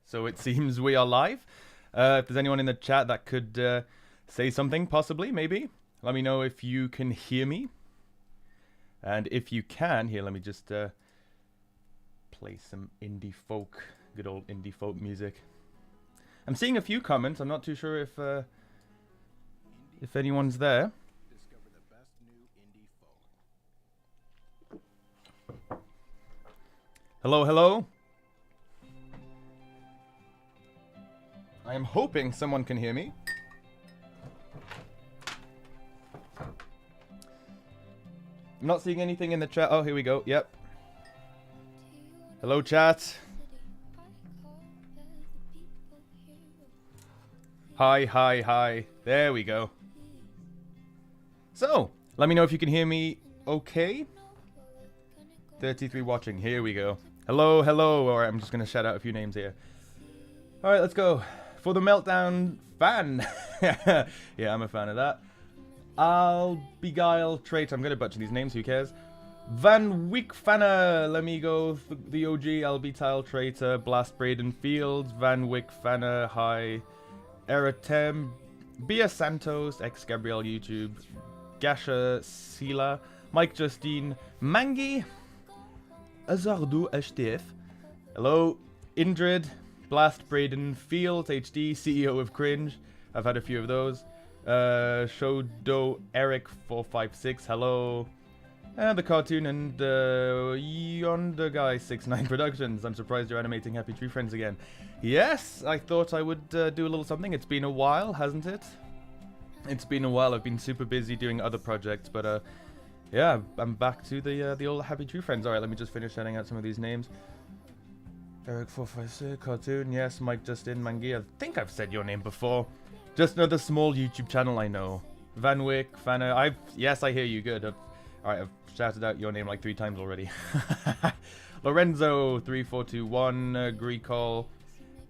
So it seems we are live. If there's anyone in the chat that could say something, possibly, maybe, let me know if you can hear me. And if you can, here, let me just play some indie folk, good old indie folk music. I'm seeing a few comments. I'm not too sure if anyone's there. Hello, hello. I am hoping someone can hear me. I'm not seeing anything in the chat. Oh, here we go. Yep. Hello, chat. Hi, hi, hi. There we go. So, let me know if you can hear me okay. 33 watching. Here we go. Hello, hello. Alright, I'm just going to shout out a few names here. Alright, let's go. For the Meltdown fan. Yeah, I'm a fan of that. I'll Beguile Trait. I'm going to butcher these names. Who cares? Van Wickfanner. Let me go. The OG. I'll be Tile Traitor. Blast Braden Fields. Van Wickfanner. Hi. Eratem. Bia Santos. Ex Gabriel YouTube. Gasha Sila. Mike Justine. Mangi. Azardo HTF. Hello. Indrid. Blast Braden Fields HD. CEO of Cringe. I've had a few of those. Shodo Eric 456. Hello. And the cartoon and Yonder Guy 69 Productions. I'm surprised you're animating Happy Tree Friends again. Yes, I thought I would do a little something. It's been a while, hasn't it? It's been a while. I've been super busy doing other projects, but yeah, I'm back to the old Happy Tree Friends. All right, let me just finish shouting out some of these names. Eric 456 cartoon. Yes, Mike Justin Mangi. I think I've said your name before. Just another small YouTube channel I know. Van Wick, Fanner. Yes, I hear you. Good. Alright, I've shouted out your name like 3 times already. Lorenzo 3421, Greekall,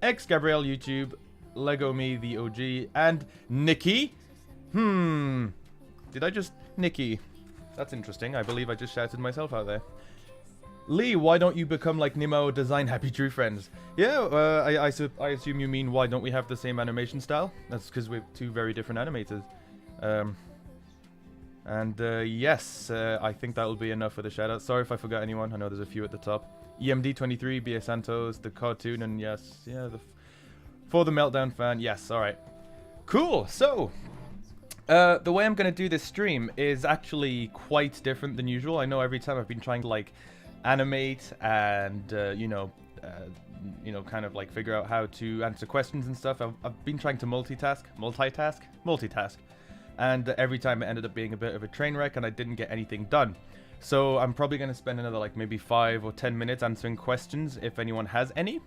Ex Gabriel YouTube, Lego Me the OG, and Nikki. Did I just Nikki? That's interesting. I believe I just shouted myself out there. Lee, why don't you become like Nemo, design Happy True Friends? Yeah, I assume you mean why don't we have the same animation style? That's because we're 2 very different animators. Yes, I think that will be enough for the shoutouts. Sorry if I forgot anyone. I know there's a few at the top. EMD23, BS Santos, the cartoon, and yes, yeah, for the Meltdown fan. Yes, all right, cool. So, the way I'm gonna do this stream is actually quite different than usual. I know every time I've been trying to like animate and kind of like figure out how to answer questions and stuff. I've been trying to multitask, and every time it ended up being a bit of a train wreck and I didn't get anything done. So I'm probably going to spend another like maybe 5 or 10 minutes answering questions if anyone has any,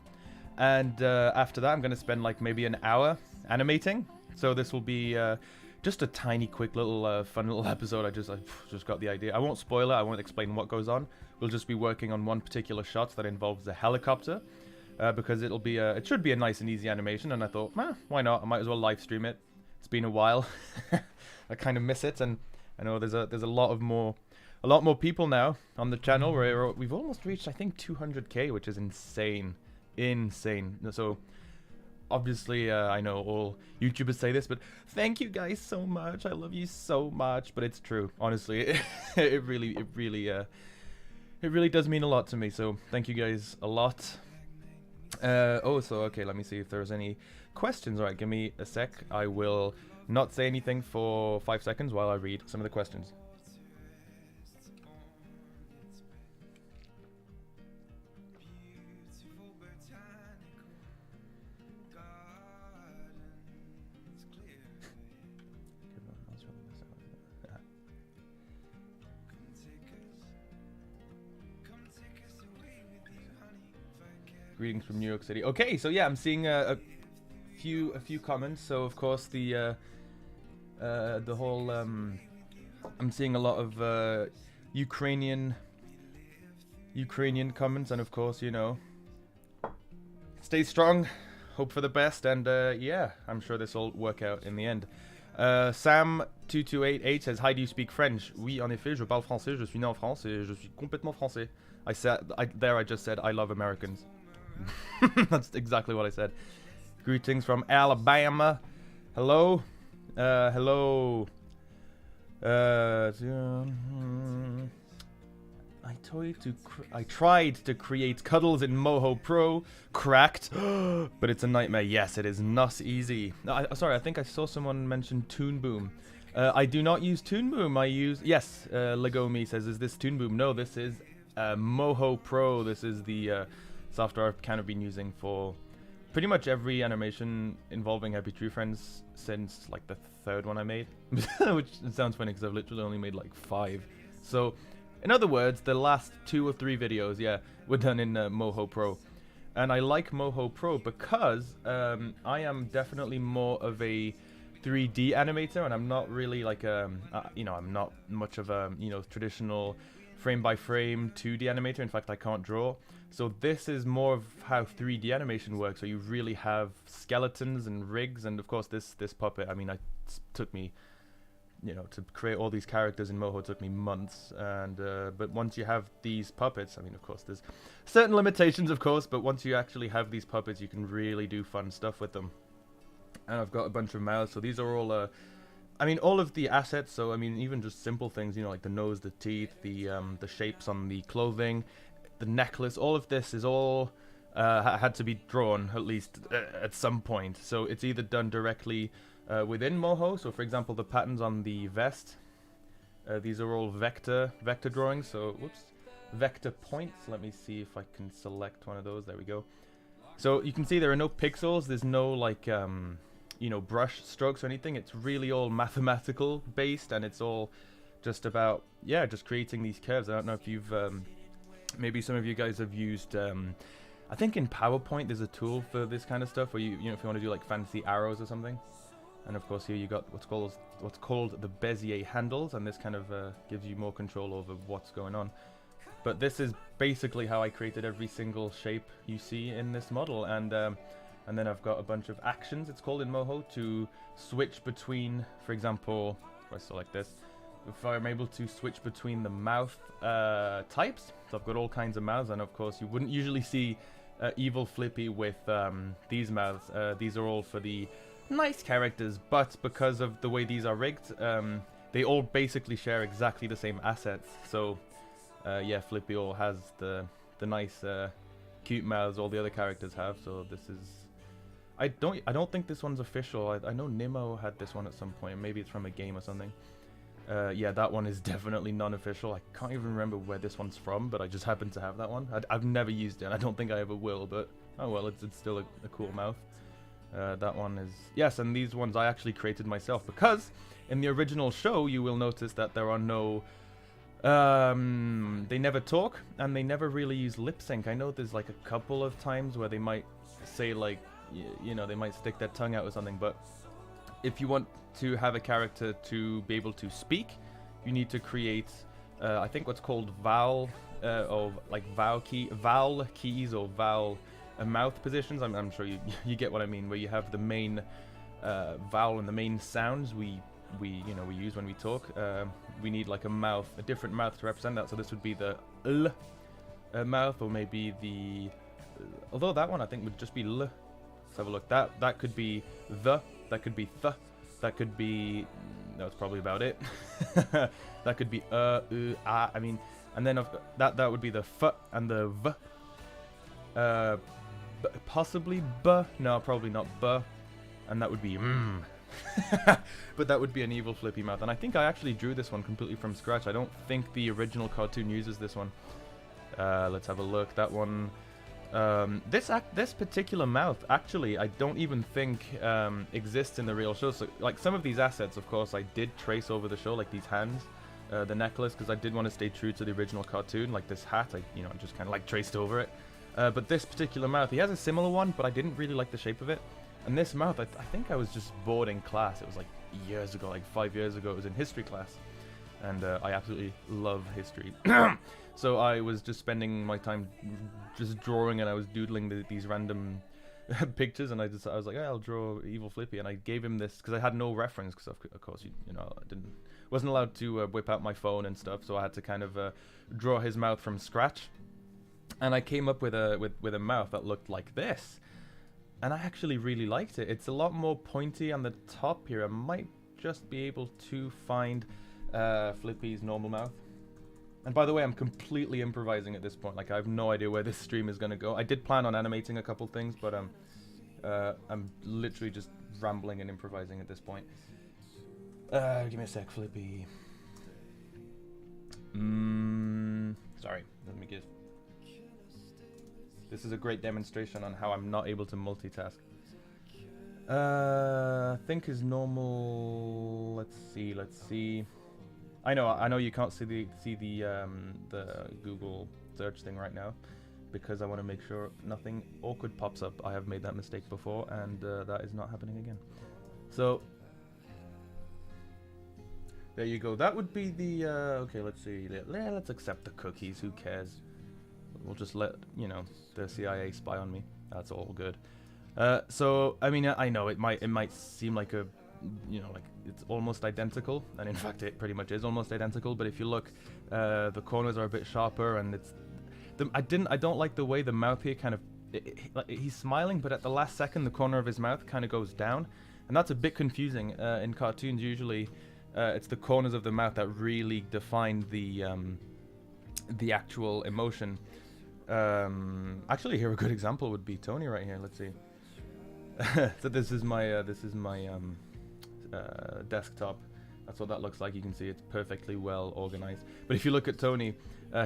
and after that I'm going to spend like maybe an hour animating. So this will be just a tiny quick little fun little episode. I just got the idea. I won't spoil it. I won't explain what goes on. We'll just be working on one particular shot that involves a helicopter, because it should be a nice and easy animation, and I thought, why not? I might as well live stream it. It's been a while. I kind of miss it, and I know there's a lot more people now on the channel. We've almost reached, I think, 200k, which is insane. So obviously, I know all YouTubers say this, but thank you guys so much. I love you so much, but it's true. Honestly, it really does mean a lot to me. So thank you guys a lot. Okay, let me see if there's any questions. All right, give me a sec. I will not say anything for 5 seconds while I read some of the questions. Greetings from New York City. Okay, so yeah, I'm seeing a few comments. So of course the whole I'm seeing a lot of Ukrainian comments, and of course, you know, stay strong, hope for the best, and yeah, I'm sure this will work out in the end. Sam2288 says, hi, do you speak French? Oui, en effet, je parle français, je suis né en France et je suis complètement français. I just said I love Americans. That's exactly what I said. Greetings from Alabama. Hello. Hello. I tried to create cuddles in Moho Pro. Cracked. But it's a nightmare. Yes, it is not easy. Sorry, I think I saw someone mention Toon Boom. I do not use Toon Boom. I use... Yes, Legomi says, is this Toon Boom? No, this is Moho Pro. This is the software I've kind of been using for pretty much every animation involving Happy Tree Friends since like the third one I made. Which sounds funny because I've literally only made like 5. So, in other words, the last 2 or 3 videos, yeah, were done in Moho Pro. And I like Moho Pro because I am definitely more of a 3D animator, and I'm not really like you know, I'm not much of a, you know, traditional frame by frame 2D animator. In fact, I can't draw. So this is more of how 3D animation works. So you really have skeletons and rigs, and of course this puppet. I mean, it took me, you know, to create all these characters in Moho, it took me months. And but once you have these puppets, I mean, of course, there's certain limitations, of course, but once you actually have these puppets, you can really do fun stuff with them. And I've got a bunch of mouths, so these are all, I mean, all of the assets, so I mean, even just simple things, you know, like the nose, the teeth, the shapes on the clothing, the necklace, all of this is all had to be drawn, at least at some point. So it's either done directly within Moho, so for example, the patterns on the vest, these are all vector drawings, so, whoops, vector points. Let me see if I can select one of those, there we go. So you can see there are no pixels, there's no like, you know, brush strokes or anything. It's really all mathematical based, and it's all just about, yeah, just creating these curves. I don't know if you've, maybe some of you guys have used, I think in PowerPoint there's a tool for this kind of stuff where you know, if you want to do like fancy arrows or something. And of course here you got what's called the Bezier handles, and this kind of gives you more control over what's going on. But this is basically how I created every single shape you see in this model, and then I've got a bunch of actions, it's called in Moho, to switch between, for example, if I select this, if I'm able to switch between the mouth types. So I've got all kinds of mouths, and of course you wouldn't usually see Evil Flippy with these mouths. These are all for the nice characters, but because of the way these are rigged, they all basically share exactly the same assets. So yeah, Flippy all has the nice cute mouths all the other characters have. So this is, I don't think this one's official. I know Nemo had this one at some point. Maybe it's from a game or something. Yeah, that one is definitely non-official. I can't even remember where this one's from, but I just happen to have that one. I've never used it, and I don't think I ever will, but oh well, it's still a cool mouth. That one is, yes, and these ones I actually created myself, because in the original show you will notice that there are no, they never talk, and they never really use lip sync. I know there's like a couple of times where they might say like, you know, they might stick their tongue out or something, but if you want to have a character to be able to speak, you need to create, I think what's called vowel, or like vowel keys or vowel mouth positions. I'm sure you get what I mean, where you have the main vowel and the main sounds we use when we talk. We need like a different mouth to represent that. So this would be the L mouth, or maybe the, although that one I think would just be L. Let's have a look. That could be the, that could be th, that could be, that's probably about it. That could be ah. I mean, and then that would be the f and the v. Possibly b. No, probably not b. And that would be but that would be an Evil Flippy mouth. And I think I actually drew this one completely from scratch. I don't think the original cartoon uses this one. Let's have a look. That one. This particular mouth, actually, I don't even think exists in the real show. So, like, some of these assets, of course, I did trace over the show, like these hands, the necklace, because I did want to stay true to the original cartoon. Like this hat, I just kind of like traced over it. But this particular mouth, he has a similar one, but I didn't really like the shape of it. And this mouth, I think I was just bored in class. It was like years ago, like 5 years ago. It was in history class, and I absolutely love history. So I was just spending my time just drawing, and I was doodling these random pictures, and I was like, hey, I'll draw Evil Flippy, and I gave him this because I had no reference, because of course I wasn't allowed to whip out my phone and stuff, so I had to kind of draw his mouth from scratch. and I came up with a mouth that looked like this, and I actually really liked it. It's a lot more pointy on the top here. I might just be able to find Flippy's normal mouth. And by the way, I'm completely improvising at this point. Like, I have no idea where this stream is gonna go. I did plan on animating a couple things, but I'm literally just rambling and improvising at this point. Give me a sec, Flippy. Sorry, let me get... This is a great demonstration on how I'm not able to multitask. I think is normal. Let's see. I know you can't see the Google search thing right now, because I want to make sure nothing awkward pops up. I have made that mistake before, and that is not happening again. So there you go. That would be the okay. Let's see. Let's accept the cookies. Who cares? We'll just let the CIA spy on me. That's all good. So I mean, I know it might seem like a like it's almost identical, and in fact it pretty much is almost identical. But if you look, the corners are a bit sharper, and it's I don't like the way the mouth here kind of he's smiling, but at the last second the corner of his mouth kind of goes down, and that's a bit confusing. In cartoons usually it's the corners of the mouth that really define the actual emotion. Actually, here a good example would be Tony right here. Let's see. So this is my desktop. That's what that looks like. You can see it's perfectly well organized. But if you look at Tony,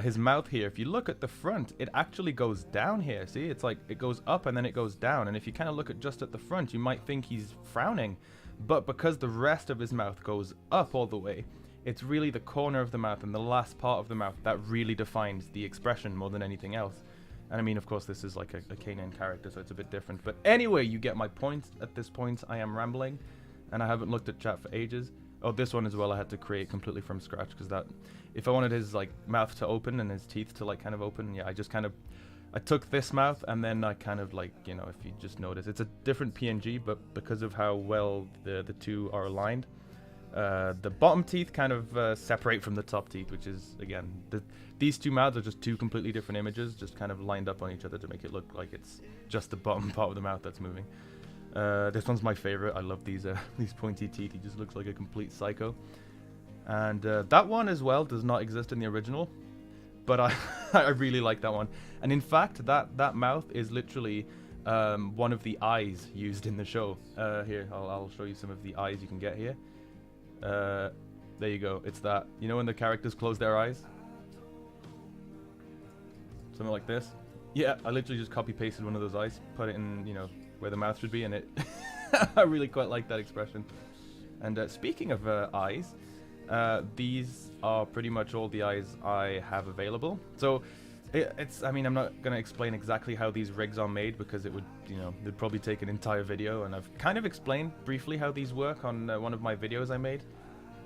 his mouth here, if you look at the front, it actually goes down here. See, it's like it goes up and then it goes down. And if you kind of look at just at the front, you might think he's frowning. But because the rest of his mouth goes up all the way, it's really the corner of the mouth and the last part of the mouth that really defines the expression more than anything else. And I mean, of course, this is like a canine character, so it's a bit different. But anyway, you get my point. At this point, I am rambling, and I haven't looked at chat for ages. Oh, this one as well, I had to create completely from scratch, because that, if I wanted his like mouth to open and his teeth to like kind of open, yeah, I took this mouth and then I kind of like, if you just notice, it's a different PNG, but because of how well the two are aligned, the bottom teeth kind of separate from the top teeth, which is, again, these two mouths are just two completely different images, just kind of lined up on each other to make it look like it's just the bottom part of the mouth that's moving. This one's my favorite. I love these pointy teeth. He just looks like a complete psycho. And that one as well does not exist in the original, but I really like that one. And in fact, that mouth is literally one of the eyes used in the show. Here, I'll show you some of the eyes you can get here. There you go. It's that. You know when the characters close their eyes? Something like this. Yeah, I literally just copy pasted one of those eyes, put it in, where the mouth should be, and it I really quite like that expression. And speaking of eyes, these are pretty much all the eyes I have available. So I mean, I'm not going to explain exactly how these rigs are made, because it would, it'd probably take an entire video, and I've kind of explained briefly how these work on one of my videos I made.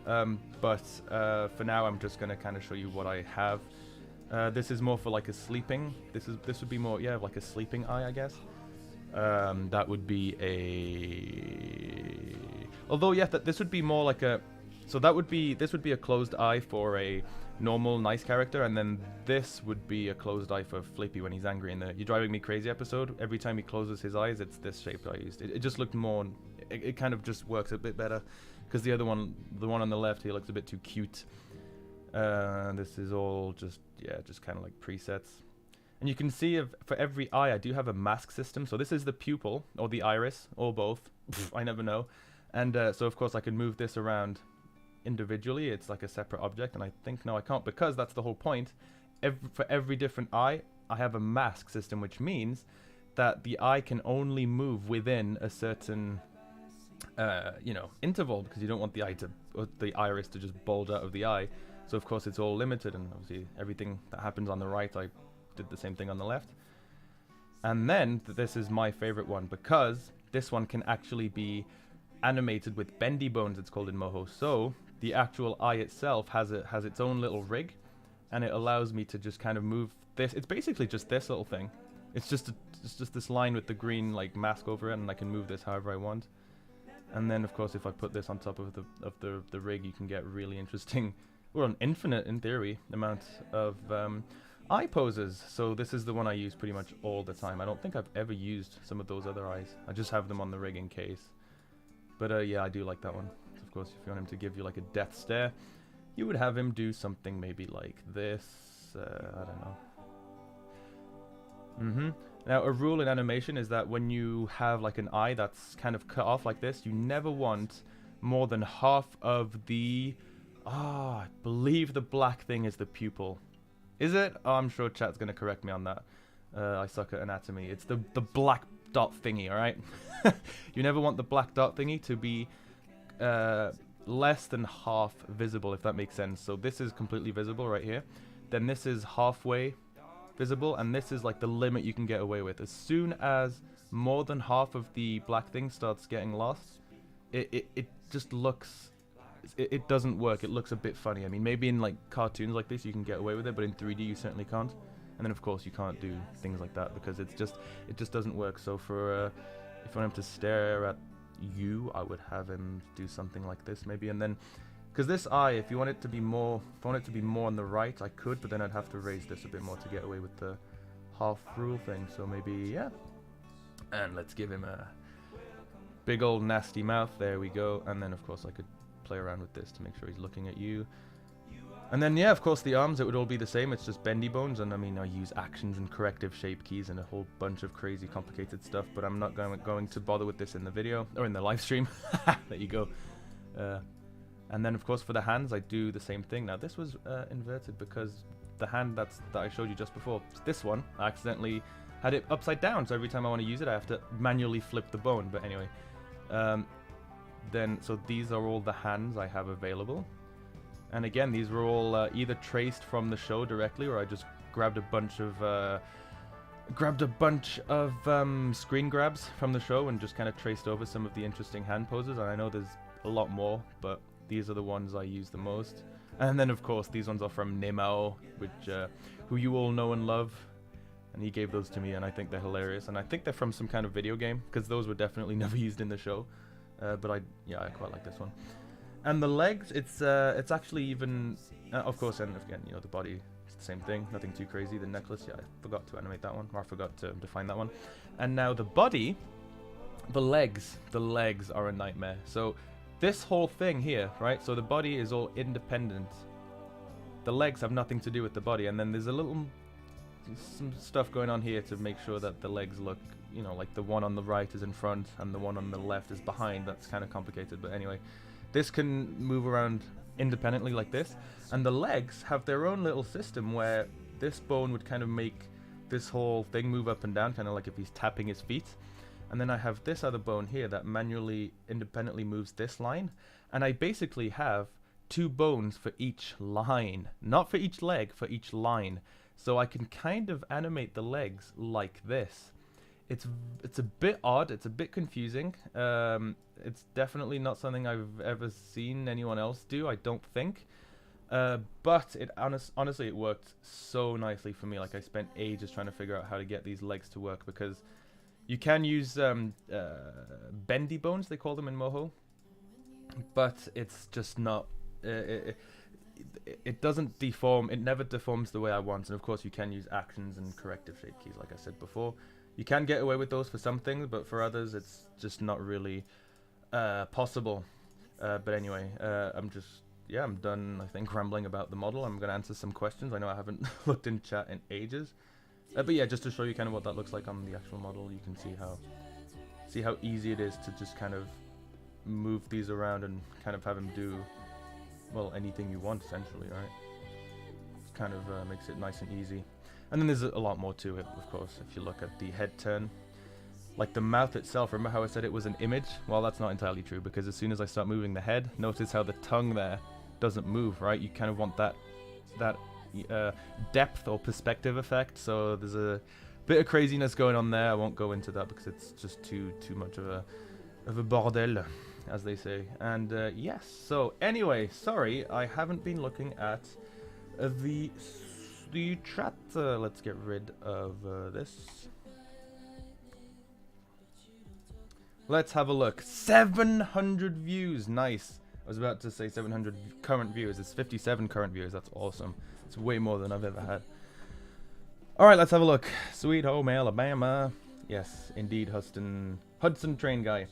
But for now, I'm just going to kind of show you what I have. This is more for like a sleeping. This would be more, yeah, like a sleeping eye, I guess. That would be although yeah, this would be more like a, so this would be a closed eye for a normal nice character, and then this would be a closed eye for Flippy when he's angry. In the "You're Driving Me Crazy" episode, every time he closes his eyes, it's this shape I used. It just looked more, it kind of just works a bit better, because the one on the left here looks a bit too cute. This is all just kind of like presets. And you can see for every eye, I do have a mask system. So this is the pupil, or the iris, or both. I never know. And so, of course, I can move this around individually. It's like a separate object. And I think, no, I can't, because that's the whole point. For every different eye, I have a mask system, which means that the eye can only move within a certain, interval, because you don't want the iris to just bulge out of the eye. So, of course, it's all limited. And obviously, everything that happens on the right, I did the same thing on the left. And then this is my favorite one, because this one can actually be animated with bendy bones, it's called in Moho. So the actual eye itself has its own little rig, and it allows me to just kind of move this. It's basically just this little thing. It's just this line with the green like mask over it, and I can move this however I want. And then of course, if I put this on top of the rig, you can get really interesting, or an infinite in theory amount of eye poses. So this is the one I use pretty much all the time. I don't think I've ever used some of those other eyes. I just have them on the rig in case. But yeah, I do like that one. Of course, if you want him to give you like a death stare, you would have him do something maybe like this. I don't know. Now, a rule in animation is that when you have like an eye that's kind of cut off like this, you never want more than half of the... I believe the black thing is the pupil. Is it? Oh, I'm sure chat's going to correct me on that. I suck at anatomy. It's the black dot thingy, alright? You never want the black dot thingy to be less than half visible, if that makes sense. So this is completely visible right here. Then this is halfway visible, and this is like the limit you can get away with. As soon as more than half of the black thing starts getting lost, it just looks... It doesn't work. It looks a bit funny. I mean, maybe in like cartoons like this you can get away with it, but in 3D you certainly can't. And then of course you can't do things like that because it just doesn't work. So for if I want him to stare at you, I would have him do something like this maybe. And then because this eye, if I want it to be more on the right, I could, but then I'd have to raise this a bit more to get away with the half rule thing. So maybe, yeah. And let's give him a big old nasty mouth. There we go. And then of course I could play around with this to make sure he's looking at you. And then yeah, of course the arms, it would all be the same. It's just bendy bones, and I mean I use actions and corrective shape keys and a whole bunch of crazy complicated stuff, but I'm not going to bother with this in the video or in the live stream. There you go. And then of course for the hands I do the same thing. Now this was inverted because the hand that I showed you just before, this one, I accidentally had it upside down, so every time I want to use it I have to manually flip the bone. But anyway, then so these are all the hands I have available, and again these were all either traced from the show directly, or I just grabbed a bunch of screen grabs from the show and just kind of traced over some of the interesting hand poses. And I know there's a lot more, but these are the ones I use the most. And then of course these ones are from Nemo, which who you all know and love, and he gave those to me and I think they're hilarious, and I think they're from some kind of video game because those were definitely never used in the show. But I quite like this one. And the legs, it's actually even, of course, and again, you know, the body, it's the same thing, nothing too crazy. The necklace, yeah, I forgot to animate that one, or I forgot to define that one. And now the body, the legs are a nightmare. So this whole thing here, right, so the body is all independent. The legs have nothing to do with the body, and then there's some stuff going on here to make sure that the legs look, you know, like the one on the right is in front and the one on the left is behind. That's kind of complicated, but anyway, this can move around independently like this, and the legs have their own little system where this bone would kind of make this whole thing move up and down, kind of like if he's tapping his feet. And then I have this other bone here that manually independently moves this line, and I basically have 2 bones for each line, not for each leg, for each line. So I can kind of animate the legs like this. It's a bit odd, it's a bit confusing. It's definitely not something I've ever seen anyone else do, I don't think. But it honestly, it worked so nicely for me. Like, I spent ages trying to figure out how to get these legs to work, because you can use bendy bones, they call them in Moho, but it's just not... It doesn't deform, it never deforms the way I want. And of course you can use actions and corrective shape keys, like I said before. You can get away with those for some things, but for others it's just not really possible. But anyway, I'm done, I think, rambling about the model. I'm going to answer some questions. I know I haven't looked in chat in ages. But yeah, just to show you kind of what that looks like on the actual model, you can see how easy it is to just kind of move these around and kind of have him do, well, anything you want, essentially, right? It kind of makes it nice and easy. And then there's a lot more to it, of course. If you look at the head turn, like the mouth itself, remember how I said it was an image? Well, that's not entirely true, because as soon as I start moving the head, notice how the tongue there doesn't move, right? You kind of want that depth or perspective effect. So there's a bit of craziness going on there. I won't go into that because it's just too much of a bordel, as they say. And yes, so anyway, sorry, I haven't been looking at the chat. Let's get rid of this. Let's have a look. 700 views, nice. I was about to say 700 current viewers. It's 57 current viewers. That's awesome. It's way more than I've ever had. Alright, let's have a look. Sweet Home Alabama. Yes, indeed, Hudson Train Guy.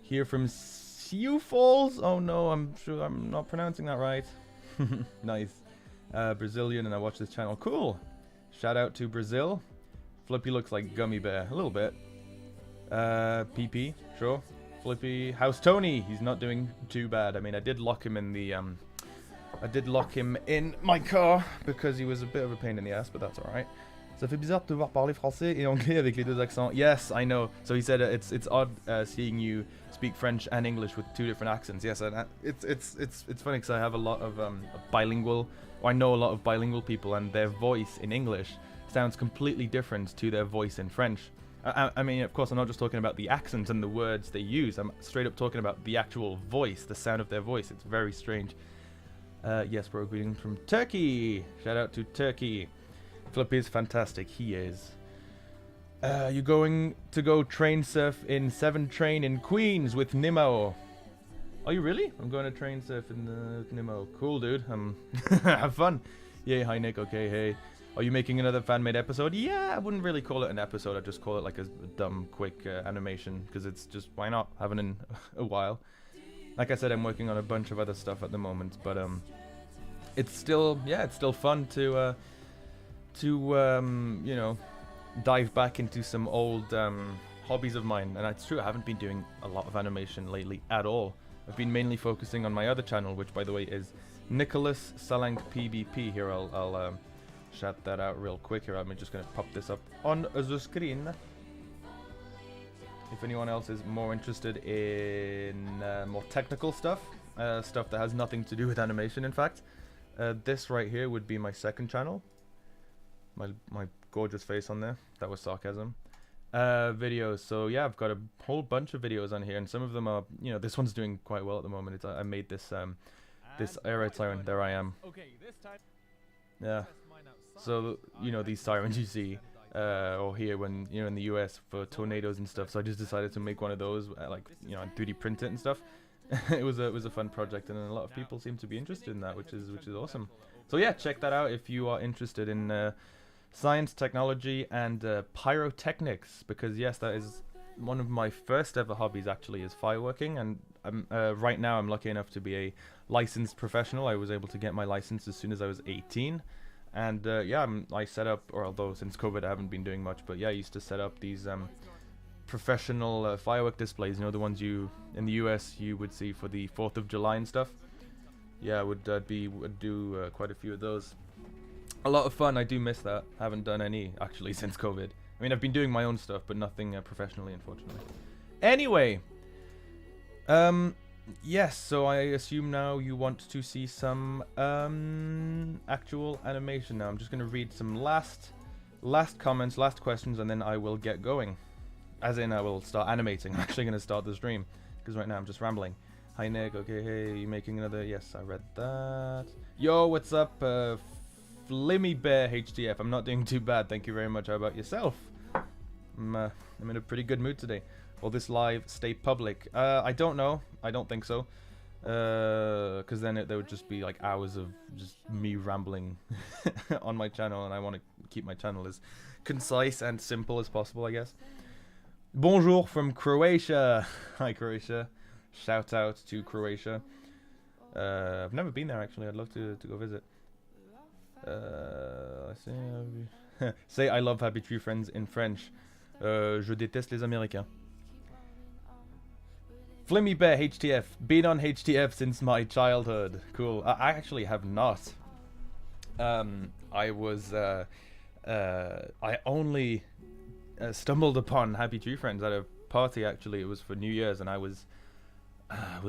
Here from Sioux Falls. Oh no, I'm sure I'm not pronouncing that right. Nice. Brazilian, and I watch this channel. Cool. Shout out to Brazil. Flippy looks like Gummy Bear. A little bit. PP, sure. Flippy. How's Tony? He's not doing too bad. I mean, I did lock him in the, I did lock him in my car because he was a bit of a pain in the ass, but that's alright. Ça fait bizarre de te voir parler français et anglais avec les deux accents. Yes, I know. So he said it's odd seeing you speak French and English with two different accents. Yes, and it's funny because I have a lot of bilingual, or I know a lot of bilingual people, and their voice in English sounds completely different to their voice in French. I mean, of course, I'm not just talking about the accent and the words they use. I'm straight up talking about the actual voice, the sound of their voice. It's very strange. Yes, bro, greetings from Turkey. Shout out to Turkey. Flippy is fantastic. He is. You're going to go train surf in 7 Train in Queens with Nemo. Are you really? I'm going to train surf in Nemo. Cool, dude. Have fun. Yay, hi Nick. Okay, hey. Are you making another fan-made episode? Yeah, I wouldn't really call it an episode. I'd just call it like a dumb, quick animation, because it's just, why not? Haven't in a while. Like I said, I'm working on a bunch of other stuff at the moment, but it's still, yeah, it's still fun to you know, dive back into some old hobbies of mine. And it's true, I haven't been doing a lot of animation lately at all. I've been mainly focusing on my other channel, which by the way is Nicholas Salank PBP. Here, I'll shout that out real quick. Here, I'm just gonna pop this up on the screen. If anyone else is more interested in more technical stuff, stuff that has nothing to do with animation, in fact, this right here would be my second channel. My gorgeous face on there. That was sarcasm. Videos. So yeah, I've got a whole bunch of videos on here, and some of them are, you know, this one's doing quite well at the moment. I made this this air raid siren. There I am. Yeah. So you know, these sirens you see or hear when you're in the US for tornadoes and stuff. So I just decided to make one of those, like, you know, and 3D print it and stuff. it was a fun project, and a lot of people seem to be interested in that, which is awesome. So yeah, check that out if you are interested in science, technology, and pyrotechnics, because yes, that is one of my first ever hobbies, actually, is fireworking. And right now I'm lucky enough to be a licensed professional. I was able to get my license as soon as I was 18. And yeah, I set up, or although since COVID I haven't been doing much, but yeah, I used to set up these professional firework displays, you know, the ones you in the US you would see for the 4th of July and stuff. Yeah, I would do quite a few of those. A lot of fun. I do miss that. Haven't done any actually since COVID. I mean, I've been doing my own stuff, but nothing professionally, unfortunately. Anyway, yes, so I assume now you want to see some actual animation. Now I'm just going to read some last comments, last questions, and then I will get going. As in, I will start animating. I'm actually going to start the stream, because right now I'm just rambling. Hi Nick, okay, hey, you making another? Yes, I read that. Yo, what's up, Flimmy Bear HTF? I'm not doing too bad, thank you very much. How about yourself? I'm in a pretty good mood today. Will this live stay public? I don't know. I don't think so. Because then there would just be like hours of just me rambling on my channel, and I want to keep my channel as concise and simple as possible, I guess. Bonjour from Croatia. Hi, Croatia. Shout out to Croatia. I've never been there, actually. I'd love to go visit. Say I love Happy Tree Friends in French. Je déteste les Américains. Flimmy Bear HTF. Been on HTF since my childhood. Cool. I actually have not. I only stumbled upon Happy Tree Friends at a party, actually. It was for New Year's, and I would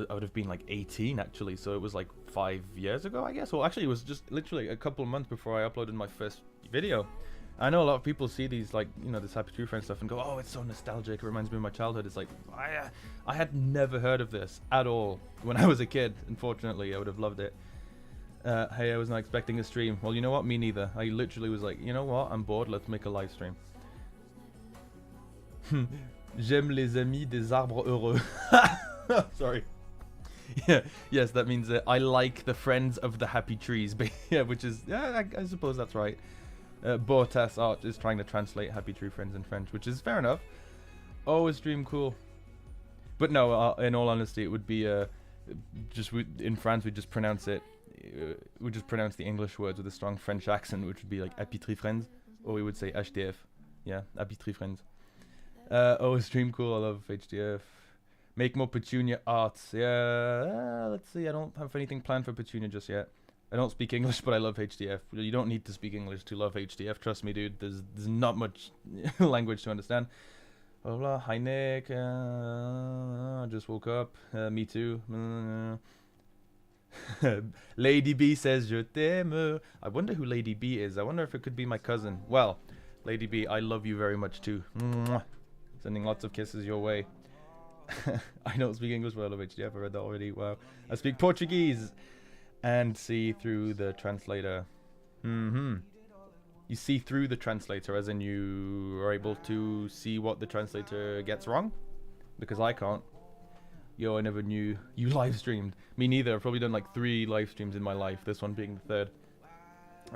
have been like 18, actually, so it was like 5 years ago, I guess. Well, actually, it was just literally a couple of months before I uploaded my first video. I know a lot of people see these, like, you know, this Happy Tree Friends stuff and go, oh, it's so nostalgic, it reminds me of my childhood. It's like, I had never heard of this at all when I was a kid. Unfortunately, I would have loved it. Hey, I was not expecting a stream. Well, you know what? Me neither. I literally was like, you know what? I'm bored. Let's make a live stream. J'aime les amis des arbres heureux. Sorry. Yeah, yes, that means I like the friends of the happy trees. But yeah, which is, yeah, I suppose that's right. Bortas Art is trying to translate Happy True Friends in French, which is fair enough. Oh, is dream cool? But no, in all honesty, it would be in France we just pronounce it. We just pronounce the English words with a strong French accent, which would be like Happy Tree Friends, or we would say HDF. Yeah, Happy Tree Friends. Oh, is dream cool? I love HDF. Make more Petunia arts. Yeah, let's see. I don't have anything planned for Petunia just yet. I don't speak English, but I love HDF. You don't need to speak English to love HDF. Trust me, dude. There's not much language to understand. Blah, blah. Hi, Nick. I just woke up. Me too. Lady B says, Je t'aime. I wonder who Lady B is. I wonder if it could be my cousin. Well, Lady B, I love you very much too. Sending lots of kisses your way. I don't speak English, but I love HDF. I read that already. Wow. I speak Portuguese and see through the translator. You see through the translator, as in you are able to see what the translator gets wrong? Because I can't. Yo, I never knew you live streamed. Me neither. I've probably done like 3 live streams in my life, this one being the 3rd.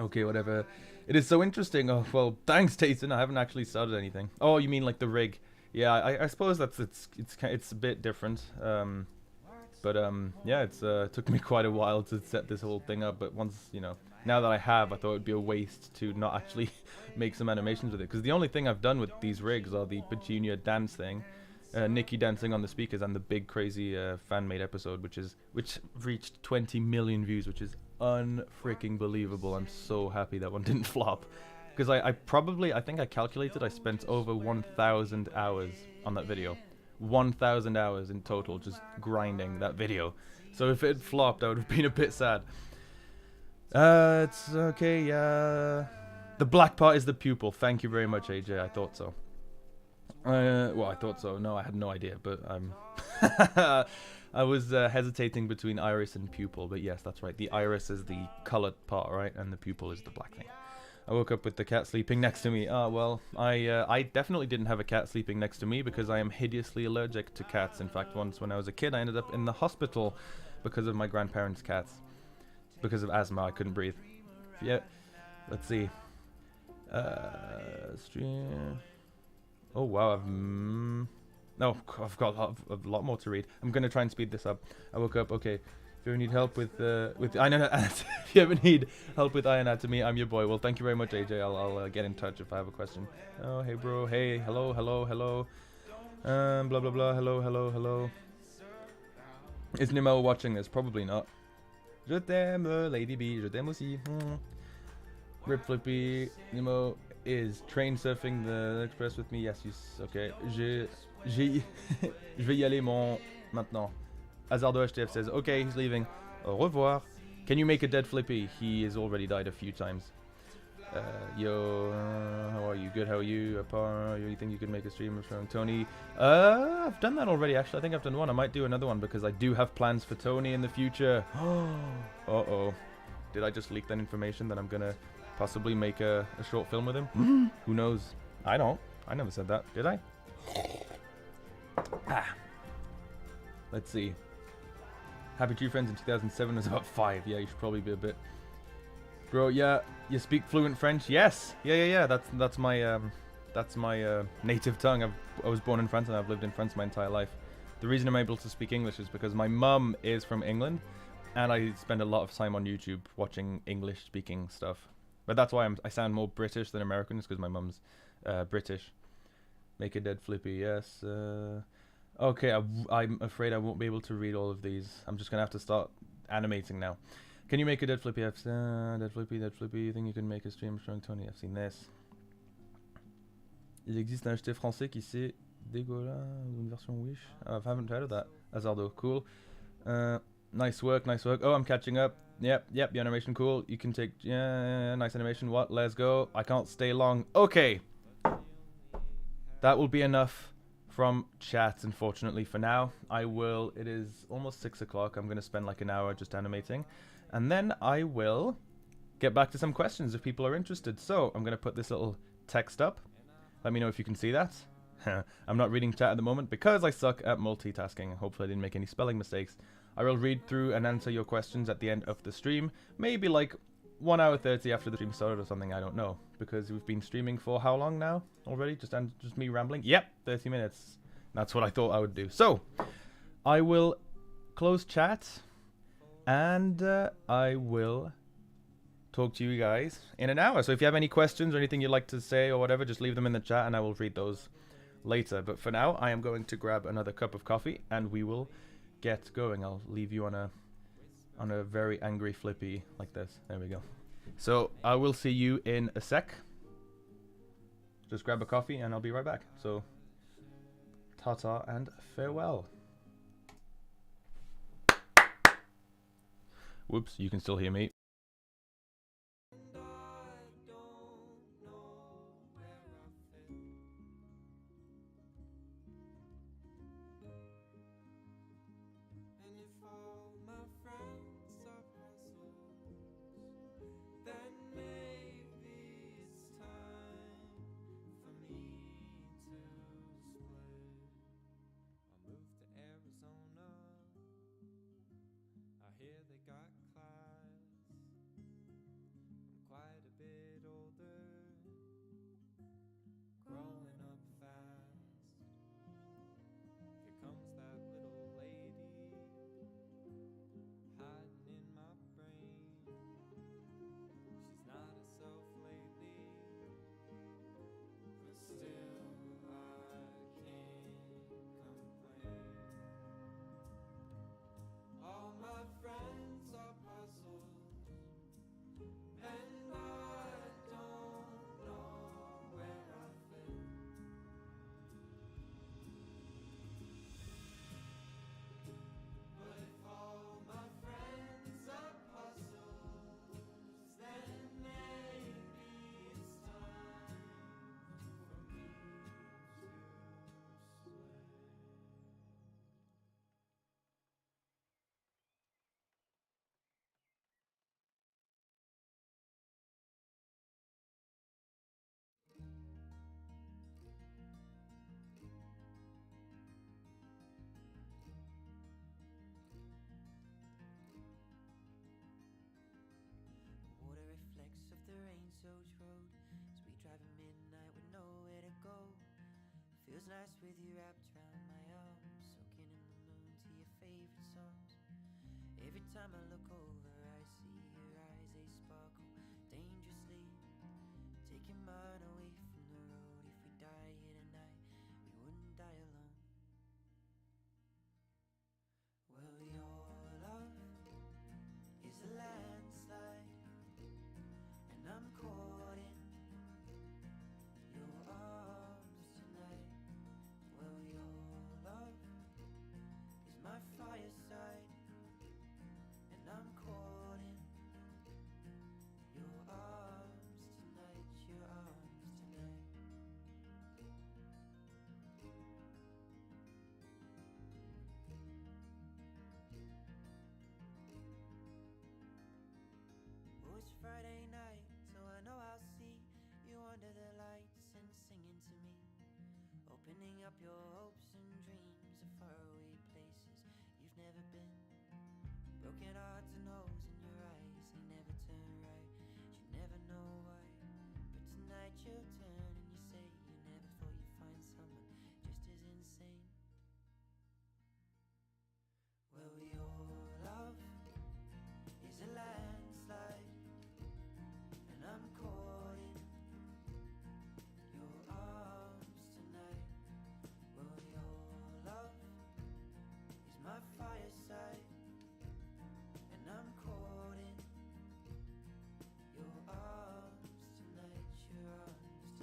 Okay, whatever. It is so interesting. Oh, well, thanks, Tayson. I haven't actually started anything. Oh, you mean like the rig? Yeah, I suppose it's a bit different. Yeah, it's took me quite a while to set this whole thing up. But once, you know, now that I have, I thought it'd be a waste to not actually make some animations with it. Because the only thing I've done with these rigs are the Petunia dance thing, Nikki dancing on the speakers, and the big crazy fan-made episode, which reached 20 million views, which is unfreaking believable. I'm so happy that one didn't flop. Because I think I calculated I spent over 1,000 hours on that video. 1,000 hours in total just grinding that video. So if it flopped, I would have been a bit sad. It's okay, yeah. The black part is the pupil. Thank you very much, AJ. I thought so. Well, I thought so. No, I had no idea, but I was hesitating between iris and pupil, but yes, that's right. The iris is the colored part, right? And the pupil is the black thing. I woke up with the cat sleeping next to me. Well, I definitely didn't have a cat sleeping next to me because I am hideously allergic to cats. In fact, once when I was a kid, I ended up in the hospital because of my grandparents' cats. Because of asthma, I couldn't breathe. Yeah, let's see. Stream. Oh wow, I've got a lot more to read. I'm gonna try and speed this up. I woke up. Okay. If you ever need help with if you ever need help with eye anatomy, I'm your boy. Well, thank you very much, AJ. I'll get in touch if I have a question. Oh, hey, bro. Hey, hello. Blah blah blah. Hello. Is Nemo watching this? Probably not. Je t'aime, Lady B. Je t'aime aussi. Rip Flippy. Nemo is train surfing the express with me. Yes. Okay. Je vais y aller maintenant. Azardo HTF says, okay, he's leaving. Au revoir. Can you make a dead Flippy? He has already died a few times. Yo, how are you? Good, how are you? You think you could make a stream from Tony? I've done that already, actually. I think I've done one. I might do another one because I do have plans for Tony in the future. Uh-oh. Did I just leak that information that I'm going to possibly make a short film with him? Who knows? I don't. I never said that. Did I? Let's see. Happy True Friends in 2007 was about 5. Yeah, you should probably be a bit. Bro, yeah, you speak fluent French? Yes. Yeah. That's my native tongue. I was born in France and I've lived in France my entire life. The reason I'm able to speak English is because my mum is from England, and I spend a lot of time on YouTube watching English-speaking stuff. But that's why I sound more British than American, is because my mum's British. Make a dead Flippy, yes. Okay, I'm afraid I won't be able to read all of these. I'm just going to have to start animating now. Can you make a dead Flippy? Dead Flippy. You think you can make a stream showing Tony? I've seen this. Il existe un HT français qui c'est dégueulasse, une version Wish. I haven't heard of that. Azardo, cool. Nice work. Oh, I'm catching up. Yep, the animation cool. You can take, yeah, nice animation. What? Let's go. I can't stay long. Okay. That will be enough from chat, unfortunately, for now. It is almost 6 o'clock. I'm going to spend like an hour just animating. And then I will get back to some questions if people are interested. So I'm going to put this little text up. Let me know if you can see that. I'm not reading chat at the moment because I suck at multitasking. Hopefully I didn't make any spelling mistakes. I will read through and answer your questions at the end of the stream. Maybe like 1 hour 30 after the stream started or something, I don't know. Because we've been streaming for how long now already? Just me rambling? Yep, 30 minutes. That's what I thought I would do. So, I will close chat, and I will talk to you guys in an hour. So if you have any questions or anything you'd like to say or whatever, just leave them in the chat and I will read those later. But for now, I am going to grab another cup of coffee and we will get going. I'll leave you on a very angry flippy like this. There we go. So I will see you in a sec. Just grab a coffee and I'll be right back. So ta-ta and farewell. Whoops, you can still hear me. Feels nice with you wrapped around my arms, soaking in the moon to your favorite songs. Every time I look over, I see your eyes, they sparkle dangerously, taking mine away from the road. If we die here tonight, we wouldn't die alone. Well, your love is a landslide, and I'm caught in your arms tonight. Well, your love is my fireside, and I'm caught in your arms tonight, your arms tonight. Oh, it's Friday night, so I know I'll see you under the lights and singing to me, opening up your hopes and dreams of faraway places you've never been. Broken hearts and holes in your eyes, they never turn right, you never know why. But tonight you'll turn and you say you never thought you'd find someone just as insane. Well, your love is a landslide, and I'm caught in your arms tonight. Well, your love is my fireside, and I'm caught in your arms tonight, your arms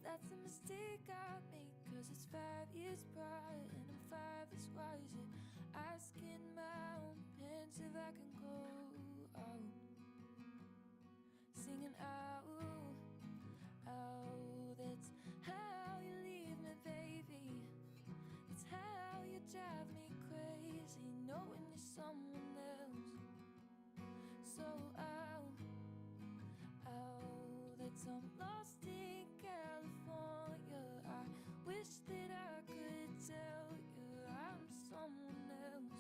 That's a mistake I made, 'cause it's 5 years prior and I'm 5 years wiser. Asking my own pants if I can go out, singing out, out. That's how you leave me, baby. It's how you drive me crazy, knowing you're someone else. So out, out. That's I'm lost in California. I wish that I could tell you I'm someone else.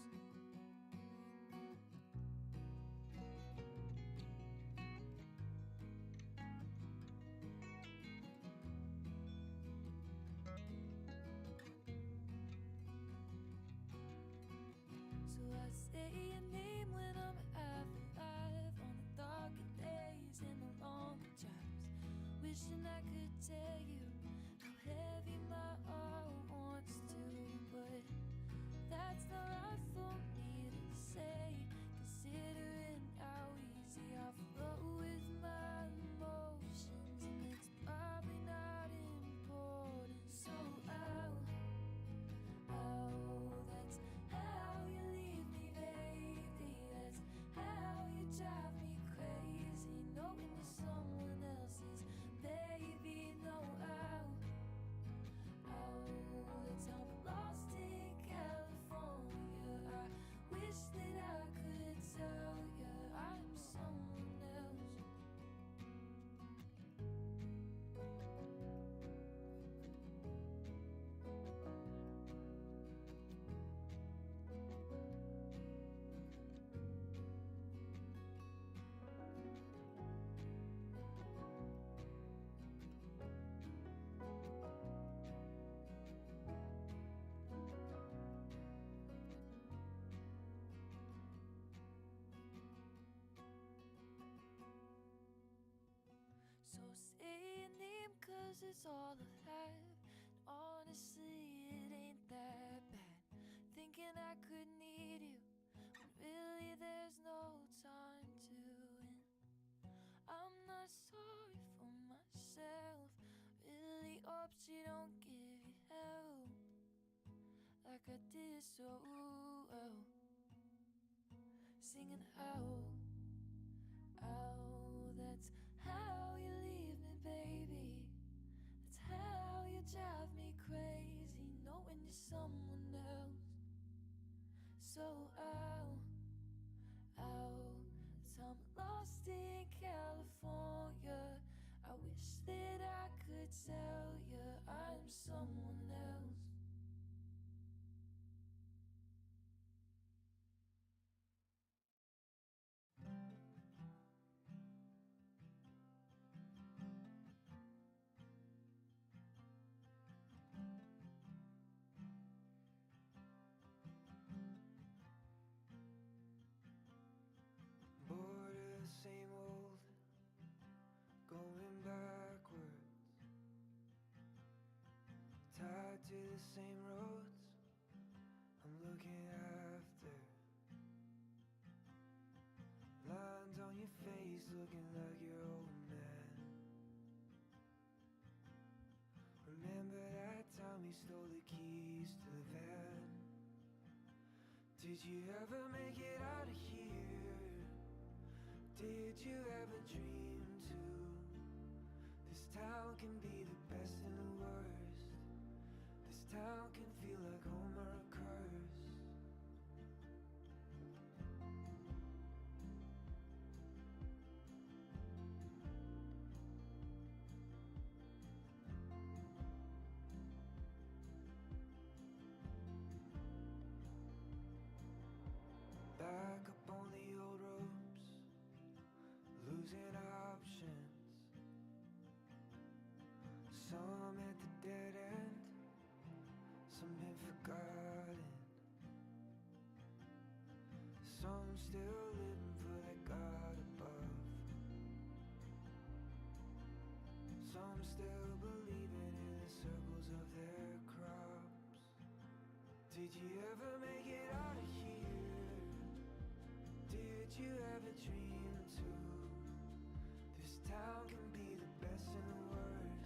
So I say your name when I'm half alive, on the darker days and the longer drives, wishing I could tell you how heavy my heart wants to, but that's not right for me to say, considering how easy I flow with my emotions, and it's probably not important. So out, out. That's how you leave me, baby. That's how you drive me crazy, knowing you're someone else's baby. No, out, out. That's how I'm lost in California. I wish that I could tell you I'm someone else. So say your name, 'cause it's all I have. Honestly, it ain't that bad, thinking I could need you when really there's no time to. And I'm not sorry for myself, really hope she don't give you help like I did so well, singing out, out. That's how you leave me, baby. That's how you drive me crazy, knowing you're someone else. So out, out. That's how I'm lost in California. I wish that I could tell you I'm someone else. Bored of the same old, going backwards. Tied to the same roads I'm looking after. Lines on your face looking like your old man. Remember that time you stole the keys to the van? Did you ever make it out of here? Did you ever dream to? This town can be the best and the worst. This town can feel like home or a curse. Back up on the old ropes, losing options. Some at the dead end, some been forgotten. Some still living for that God above. Some still believing in the circles of their crops. Did you ever make it out of here? Did you ever dream to? This town can be the best and the worst.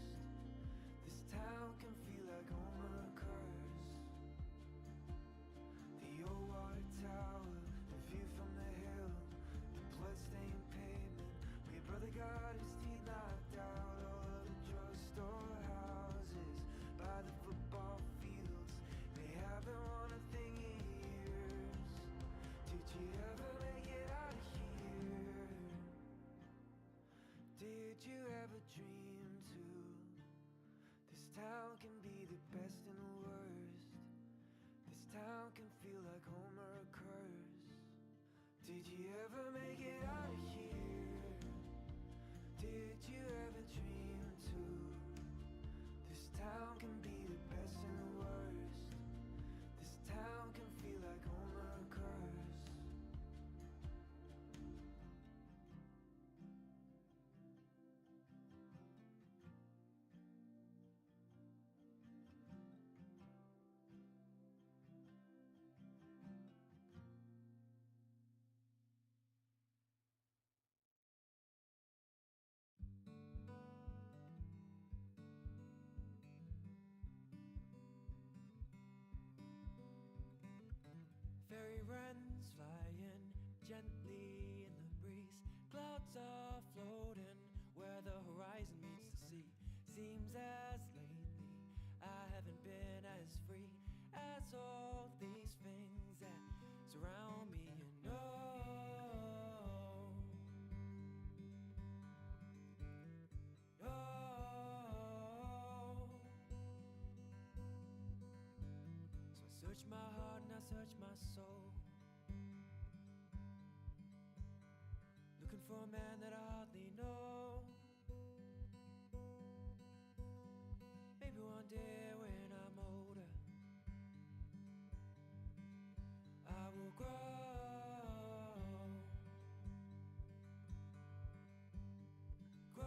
boats are floating where the horizon meets the sea. Seems as lately I haven't been as free as all these things that surround me. You know, no. So I search my heart and I search my soul, looking for a man that I hardly know. Maybe one day when I'm older, I will grow, grow.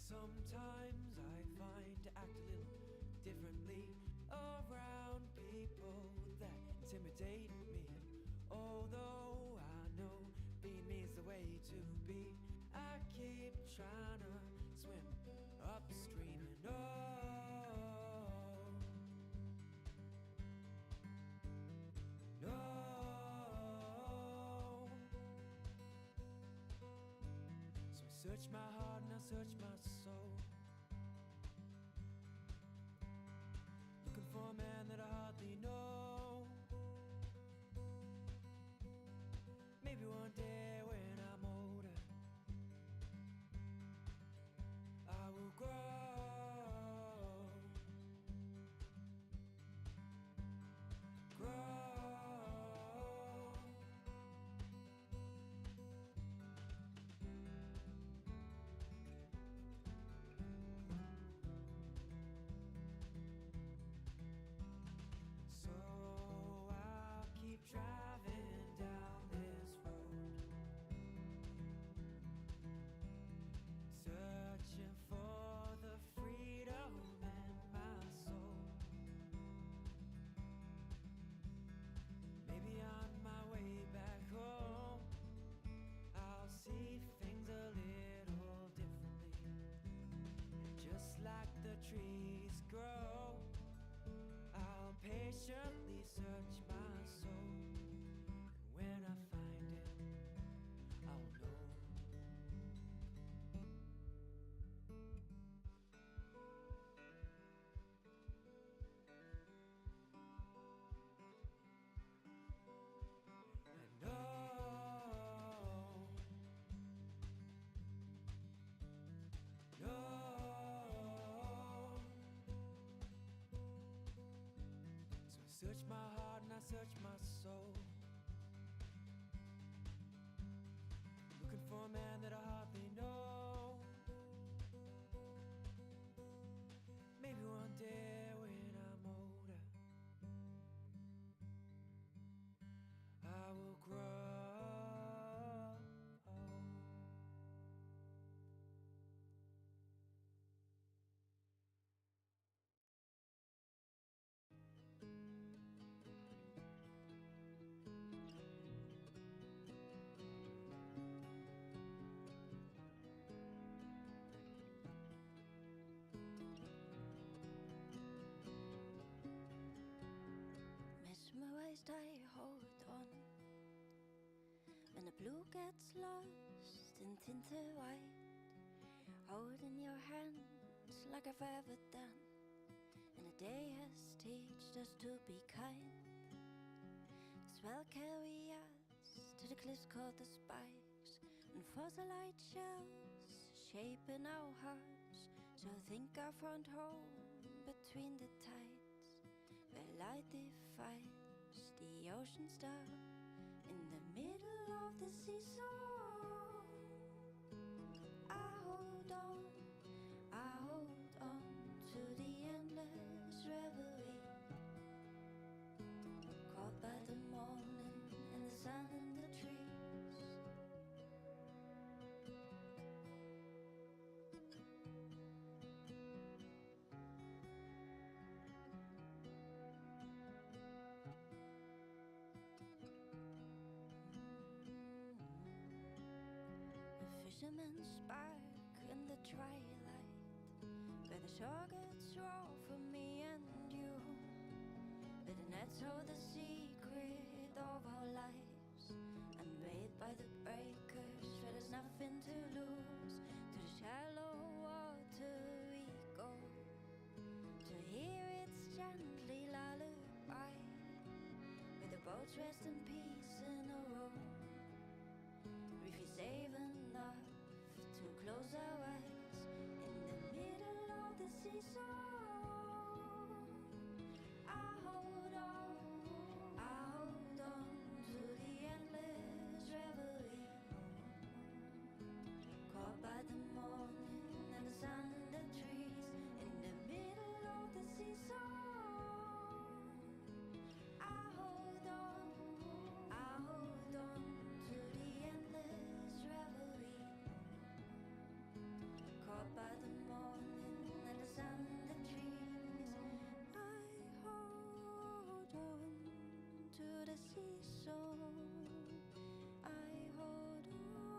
Sometimes I find to act a little differently around people that intimidate me. Although I know being me is the way to be, I keep trying to swim upstream and no. So I search my heart and I search my soul, looking for a man that I hardly know. Maybe one day when I'm older, I will grow, grow. So I'll keep driving down this road, searching for the freedom in my soul. Maybe on my way back home, I'll see things a little differently. And just like the trees grow, I'll patiently search my soul, and when I find it, I'll know. I know, no. So I search my heart and I search my soul, looking for a man that I hardly know. Maybe one day when I'm older, I will grow. Mesmerized, I hold on when the blue gets lost in tinted white, holding your hands like I've ever done. And the day has taught us to be kind. The swell carry us to the cliffs called the spikes, and fossilite shells shaping our hearts. So think I found home between the tides, where light defies the ocean star in the middle of the sea song. I hold on to the endless reverie, caught by the morning and the sun and the trees. A fisherman's spark in the twilight, where the shore gets raw for me and you. Where the nets hold the secret of our lives, unmade by the breakers, where there's nothing to lose. To the shallow water we go, to hear its gently lullaby, where the boats rest in peace in a row. If we save enough to close our eyes in the middle of the seesaw, I hold on to the endless reverie, caught by the morning and the sun and the trees. In the middle of the seesaw, I hold on to the endless reverie, caught by the morning and the sun and the trees. I hold on to the seesaw, I hold on.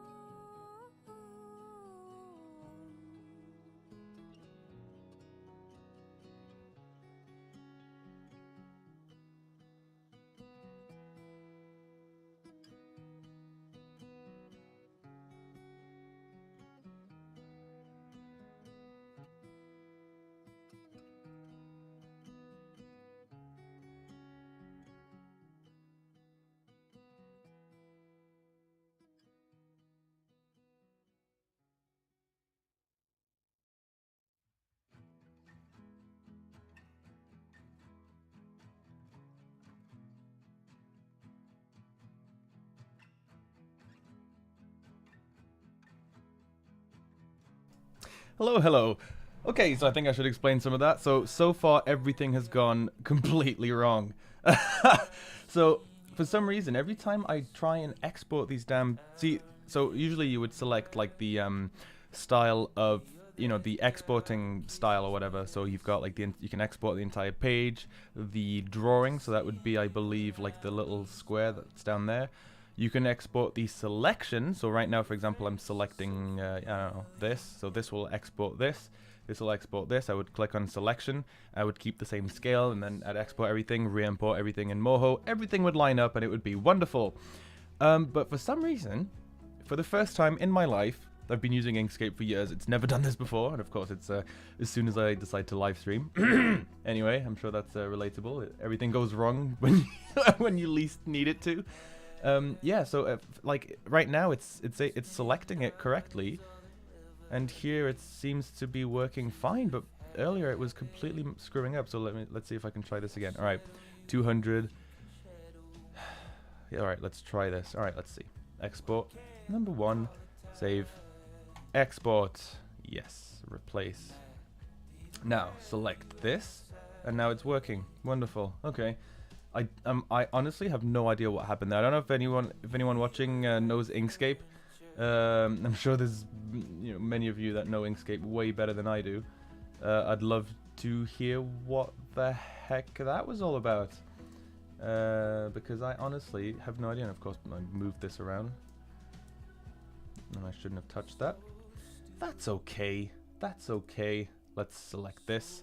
Hello, hello. Okay, so I think I should explain some of that. So far everything has gone completely wrong. So for some reason, every time I try and export these so usually you would select like the style of, you know, the exporting style or whatever. So you've got like you can export the entire page, the drawing. So that would be, I believe, like the little square that's down there. You can export the selection. So right now, for example, I'm selecting, I don't know, this. So this will export this. This will export this. I would click on selection. I would keep the same scale, and then I'd export everything, re-import everything in Moho. Everything would line up, and it would be wonderful. But for some reason, for the first time in my life, I've been using Inkscape for years. It's never done this before, and of course, it's as soon as I decide to live stream. Anyway, I'm sure that's relatable. Everything goes wrong when when you least need it to. Yeah, so like right now it's selecting it correctly, and here it seems to be working fine, but earlier it was completely screwing up. So let's see if I can try this again. All right, 200. Yeah, all right, let's try this. All right, let's see. Export number 1, save, export. Yes, replace. Now select this, and now it's working. Wonderful. Okay. I honestly have no idea what happened there. I don't know if anyone watching knows Inkscape. I'm sure there's many of you that know Inkscape way better than I do. I'd love to hear what the heck that was all about, because I honestly have no idea. And of course, I moved this around, and I shouldn't have touched that. That's okay. That's okay. Let's select this.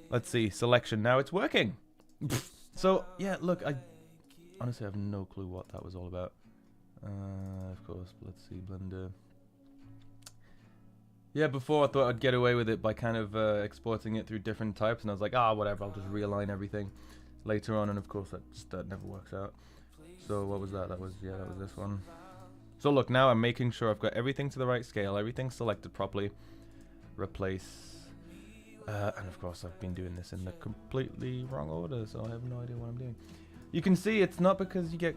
Let's see, selection. Now it's working. So yeah, look, I honestly have no clue what that was all about. Of course, let's see, Blender. Yeah, before I thought I'd get away with it by kind of exporting it through different types, and I was like, whatever, I'll just realign everything later on, and of course that never works out. So what was that? That was this one. So look, now I'm making sure I've got everything to the right scale, everything selected properly. Replace. And of course I've been doing this in the completely wrong order, so I have no idea what I'm doing. You can see it's not because you get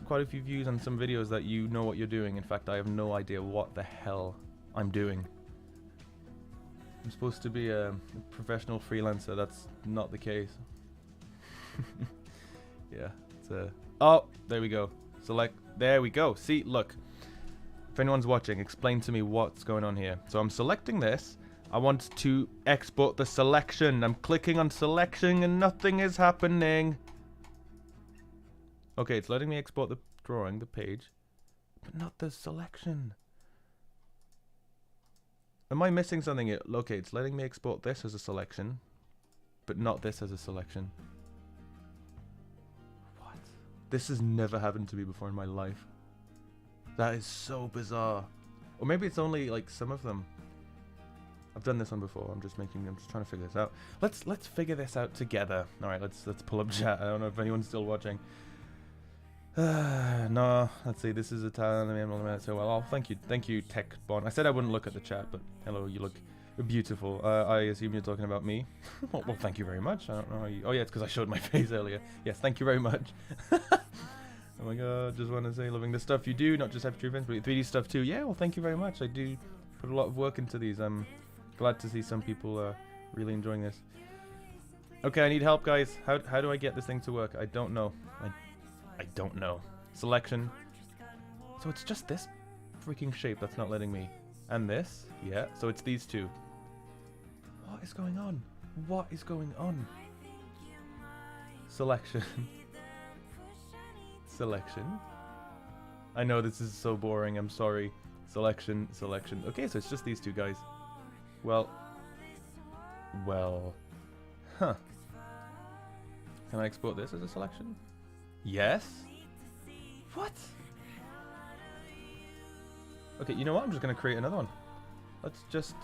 quite a few views on some videos that you know what you're doing. In fact, I have no idea what the hell I'm doing. I'm supposed to be a professional freelancer. That's not the case. Yeah, it's oh, there we go. Select, there we go. See, look. If anyone's watching, explain to me what's going on here. So I'm selecting this. I want to export the selection. I'm clicking on selection and nothing is happening. Okay, it's letting me export the drawing, the page, but not the selection. Am I missing something? Okay, it's letting me export this as a selection, but not this as a selection. What? This has never happened to me before in my life. That is so bizarre. Or maybe it's only like some of them. I've done this one before. I'm just trying to figure this out. Let's figure this out together. All right, let's pull up chat. I don't know if anyone's still watching. No, let's see. This is Italian. So well, thank you, Tech Bon. I said I wouldn't look at the chat, but hello, you look beautiful. I assume you're talking about me. Well, thank you very much. I don't know how you. Oh yeah, it's because I showed my face earlier. Yes, thank you very much. Oh my god, just want to say, loving the stuff you do, not just after events, but 3D stuff too. Yeah, well, thank you very much. I do put a lot of work into these. I'm glad to see some people really enjoying this. Okay, I need help, guys. How do I get this thing to work? I don't know. I don't know. Selection. So it's just this freaking shape that's not letting me. And this? Yeah, so it's these two. What is going on? What is going on? Selection. Selection. I know this is so boring, I'm sorry. Selection, selection. Okay, so it's just these two guys. Well. Huh. Can I export this as a selection? Yes? What? Okay, you know what? I'm just going to create another one. Let's just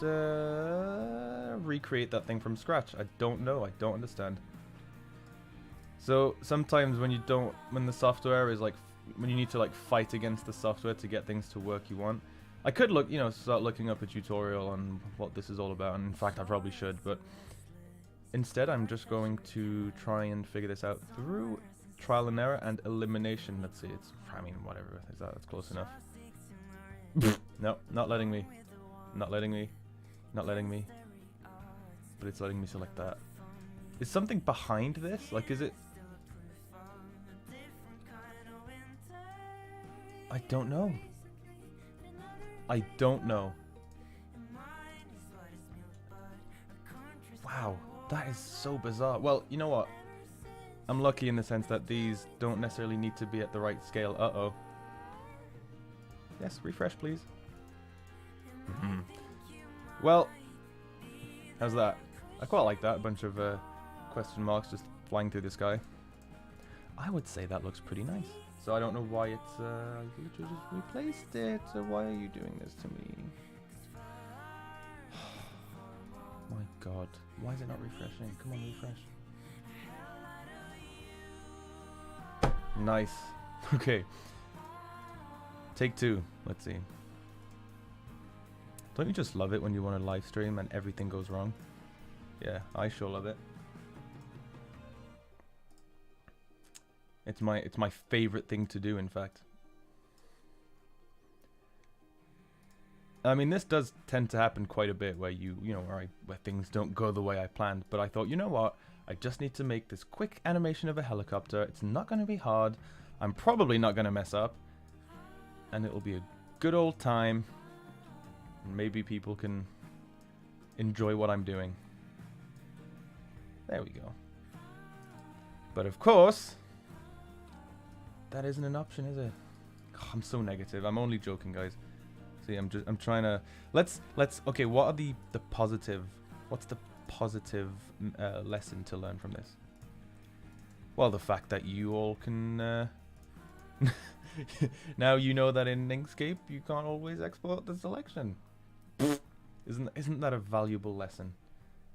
recreate that thing from scratch. I don't know. I don't understand. So sometimes when the software is like, when you need to like fight against the software to get things to work you want. I could look, start looking up a tutorial on what this is all about. And in fact, I probably should, but instead I'm just going to try and figure this out through trial and error and elimination. Let's see, whatever. That's close enough. No, not letting me. Not letting me. Not letting me. But it's letting me select that. Is something behind this? Like, is it? I don't know. I don't know. Wow, that is so bizarre. Well, you know what? I'm lucky in the sense that these don't necessarily need to be at the right scale. Uh-oh. Yes, refresh, please. Well, how's that? I quite like that. A bunch of question marks just flying through the sky. I would say that looks pretty nice. So I don't know why it's, you just replaced it. So why are you doing this to me? My god. Why is it not refreshing? Come on, refresh. Nice. Okay. Take two. Let's see. Don't you just love it when you want to live stream and everything goes wrong? Yeah, I sure love it. It's my favorite thing to do, in fact. I mean, this does tend to happen quite a bit where where things don't go the way I planned, but I thought, you know what? I just need to make this quick animation of a helicopter. It's not going to be hard. I'm probably not going to mess up. And it'll be a good old time. And maybe people can enjoy what I'm doing. There we go. But of course, that isn't an option, is it? Oh, I'm so negative. I'm only joking, guys. See, I'm trying to okay, what are the positive, what's the positive lesson to learn from this? Well, the fact that you all can now you know that in Inkscape you can't always export the selection. Isn't that a valuable lesson?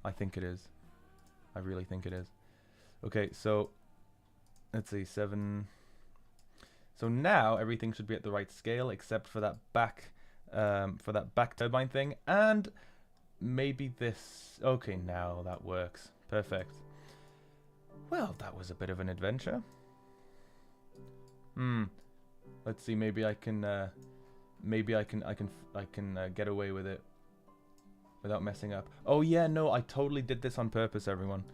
I think it is. I really think it is. Okay, so let's see, 7. So now everything should be at the right scale except for that back turbine thing, and maybe this. Okay, now that works. Perfect. Well, that was a bit of an adventure. Let's see. Maybe I can get away with it without messing up. Oh yeah, no, I totally did this on purpose, everyone.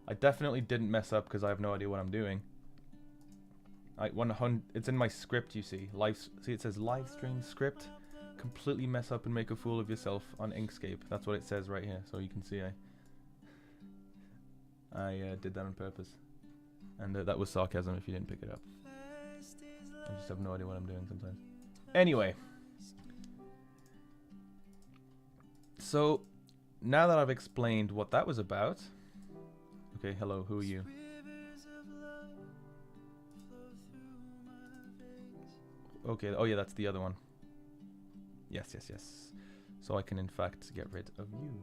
I definitely didn't mess up because I have no idea what I'm doing. It's in my script, you see. See, it says live stream script. Completely mess up and make a fool of yourself on Inkscape. That's what it says right here. So you can see I did that on purpose. And that was sarcasm if you didn't pick it up. I just have no idea what I'm doing sometimes. Anyway. So, now that I've explained what that was about... Okay, hello, who are you? Okay, oh yeah, that's the other one. Yes, yes, yes. So I can in fact get rid of you.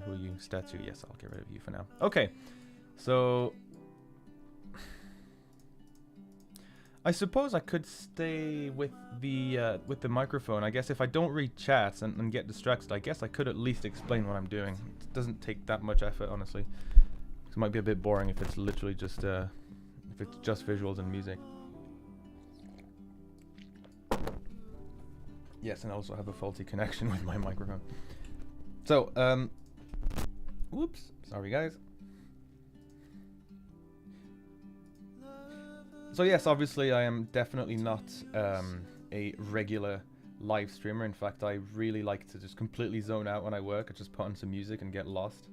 Who are you? Statue, yes, I'll get rid of you for now. Okay, so... I suppose I could stay with the microphone. I guess if I don't read chats and get distracted, I guess I could at least explain what I'm doing. It doesn't take that much effort, honestly. It might be a bit boring if it's literally just if it's just visuals and music. Yes, and I also have a faulty connection with my microphone. So, whoops, sorry guys. So yes, obviously I am definitely not a regular live streamer. In fact, I really like to just completely zone out when I work. I just put on some music and get lost.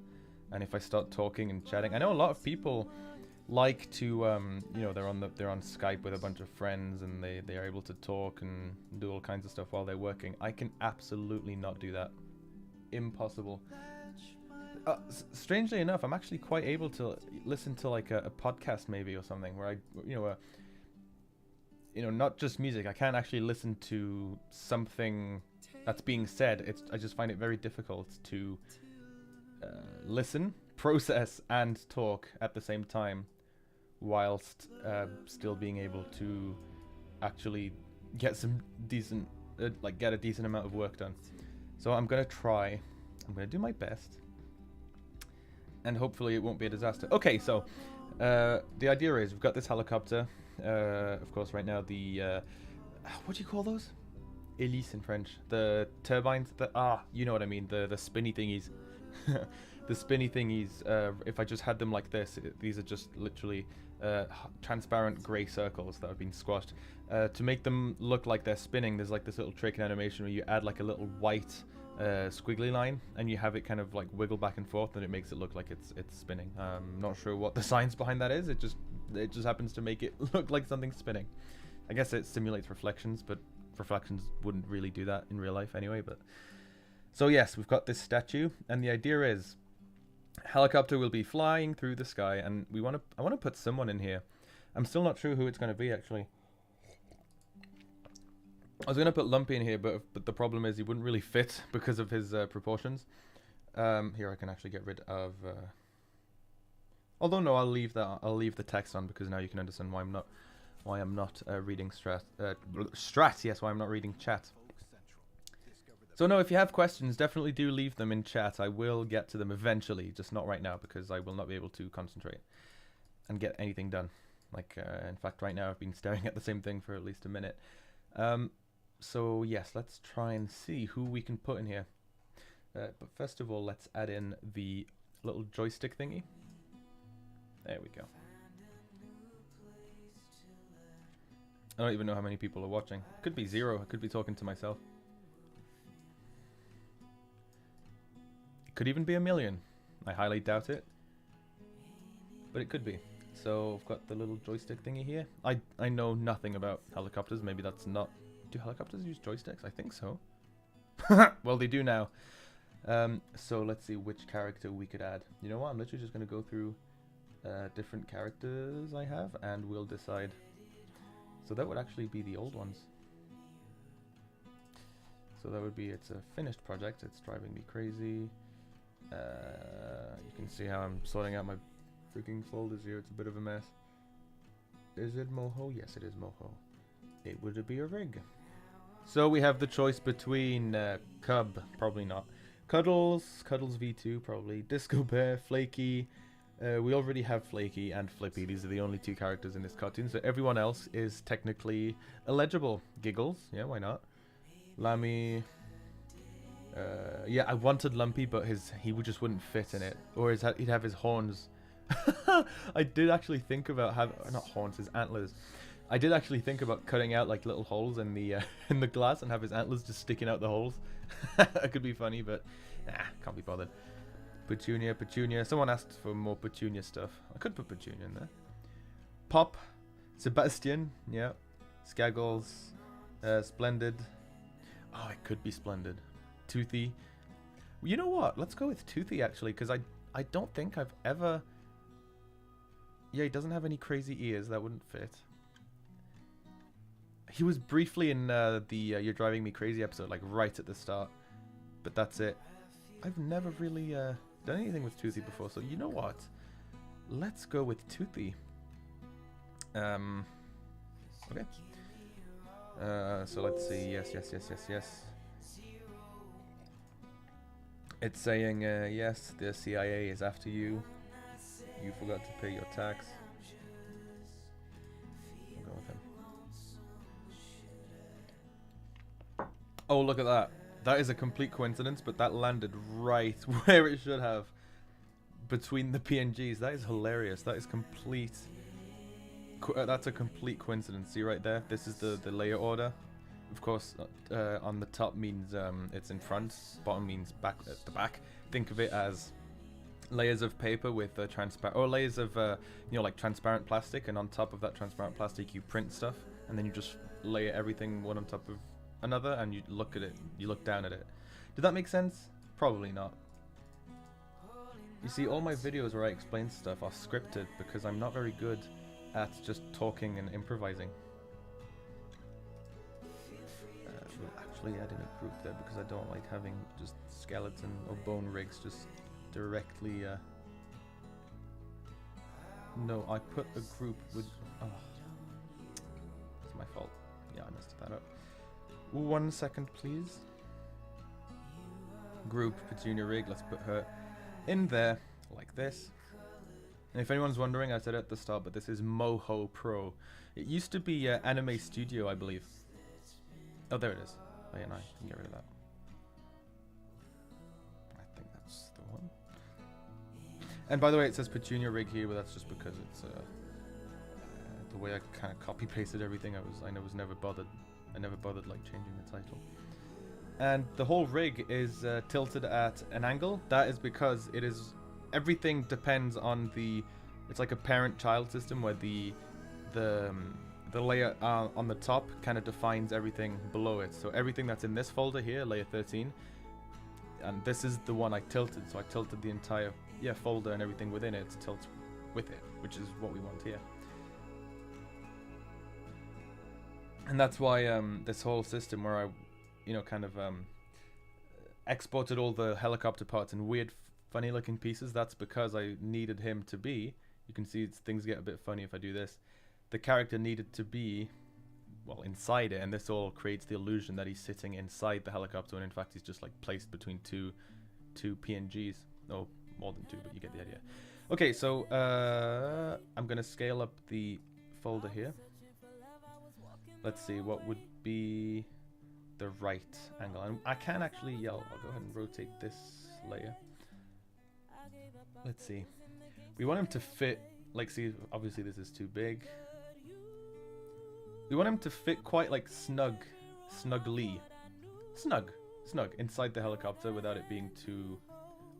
And if I start talking and chatting, I know a lot of people like to, you know, they're on Skype with a bunch of friends and they are able to talk and do all kinds of stuff while they're working. I can absolutely not do that. Impossible. Strangely enough, I'm actually quite able to listen to like a podcast maybe or something where I, you know, not just music. I can't actually listen to something that's being said. I just find it very difficult to listen, process, and talk at the same time, whilst still being able to actually get some decent, get a decent amount of work done. So I'm gonna try. I'm gonna do my best. And hopefully it won't be a disaster. Okay, so the idea is we've got this helicopter. Of course, right now the what do you call those? Hélice in French. The turbines. You know what I mean. The spinny thingies. The spinny thingies. If I just had them like this, these are just literally transparent grey circles that have been squashed. To make them look like they're spinning, there's like this little trick in animation where you add like a little white squiggly line and you have it kind of like wiggle back and forth and it makes it look like it's spinning. Not sure what the science behind that is. It just happens to make it look like something's spinning. I guess it simulates reflections, but reflections wouldn't really do that in real life anyway. But so yes, we've got this statue and the idea is helicopter will be flying through the sky and I want to put someone in here. I'm still not sure who it's going to be actually. I was going to put Lumpy in here, but the problem is he wouldn't really fit because of his proportions. Here I can actually get rid of... Although no, I'll leave that. I'll leave the text on because now you can understand why I'm not reading strat. Yes, why I'm not reading chat. So no, if you have questions, definitely do leave them in chat. I will get to them eventually, just not right now because I will not be able to concentrate and get anything done. Like, in fact, right now I've been staring at the same thing for at least a minute. So yes, let's try and see who we can put in here. But first of all, let's add in the little joystick thingy. There we go. I don't even know how many people are watching. Could be 0. I could be talking to myself. It could even be 1 million. I highly doubt it. But it could be. So I've got the little joystick thingy here. I know nothing about helicopters. Maybe that's not... Do helicopters use joysticks? I think so. Well, they do now. So let's see which character we could add. You know what? I'm literally just going to go through different characters I have and we'll decide. So that would actually be the old ones. So that would be, it's a finished project. It's driving me crazy. You can see how I'm sorting out my freaking folders here. It's a bit of a mess. Is it Moho? Yes, it is Moho. It would be a rig. So we have the choice between Cub, probably not. Cuddles V2, probably. Disco Bear, Flaky. We already have Flaky and Flippy. These are the only 2 characters in this cartoon. So everyone else is technically illegible. Giggles, yeah, why not? Lammy. Yeah, I wanted Lumpy, but he just wouldn't fit in it. Or he'd have his horns. I did actually think about not horns, his antlers. I did actually think about cutting out like little holes in the in the glass and have his antlers just sticking out the holes. That could be funny, but nah, can't be bothered. Petunia. Someone asked for more Petunia stuff. I could put Petunia in there. Pop, Sebastian, yeah. Skaggles, Splendid. Oh, it could be Splendid. Toothy. You know what? Let's go with Toothy actually, because I don't think I've ever. Yeah, he doesn't have any crazy ears. That wouldn't fit. He was briefly in the You're Driving Me Crazy episode, like right at the start. But that's it. I've never really done anything with Toothy before, so you know what? Let's go with Toothy. Okay. So let's see. Yes. It's saying, yes, the CIA is after you. You forgot to pay your tax. I'll go with him. Oh, look at that. That is a complete coincidence, but that landed right where it should have. Between the PNGs. That is hilarious. That is complete. That's a complete coincidence. See right there? This is the layer order. Of course, on the top means it's in front. Bottom means back at the back. Think of it as layers of paper with transparent, or layers of like transparent plastic, and on top of that transparent plastic you print stuff, and then you just layer everything one on top of another, and you look at it. You look down at it. Did that make sense? Probably not. You see, all my videos where I explain stuff are scripted because I'm not very good at just talking and improvising. We'll actually add in a group there because I don't like having just skeleton or bone rigs just directly. No, I put a group with. Oh, it's my fault. Yeah, I messed that up. 1 second, please. Group Petunia rig. Let's put her in there like this. And if anyone's wondering, I said it at the start, but this is Moho Pro. It used to be Anime Studio, I believe. Oh, there it is. Oh, yeah, no, I can get rid of that. I think that's the one. And by the way, it says Petunia rig here, but that's just because it's the way I kind of copy pasted everything. I was never bothered. I never bothered like changing the title. And the whole rig is tilted at an angle. That is because it is. Everything depends on the. It's like a parent-child system where the layer on the top kind of defines everything below it. So everything that's in this folder here, layer 13, and this is the one I tilted. So I tilted the entire folder and everything within it to tilt with it, which is what we want here. And that's why this whole system where I, kind of exported all the helicopter parts in weird, funny looking pieces. That's because I needed him to be. You can see things get a bit funny if I do this. The character needed to be, well, inside it, and this all creates the illusion that he's sitting inside the helicopter, when in fact he's just like placed between two PNGs. No, more than two, but you get the idea. Okay, so I'm gonna scale up the folder here. Let's see what would be the right angle, and I can actually, I'll go ahead and rotate this layer. Let's see. We want him to fit, like, see, obviously this is too big. We want him to fit quite like snug inside the helicopter without it being too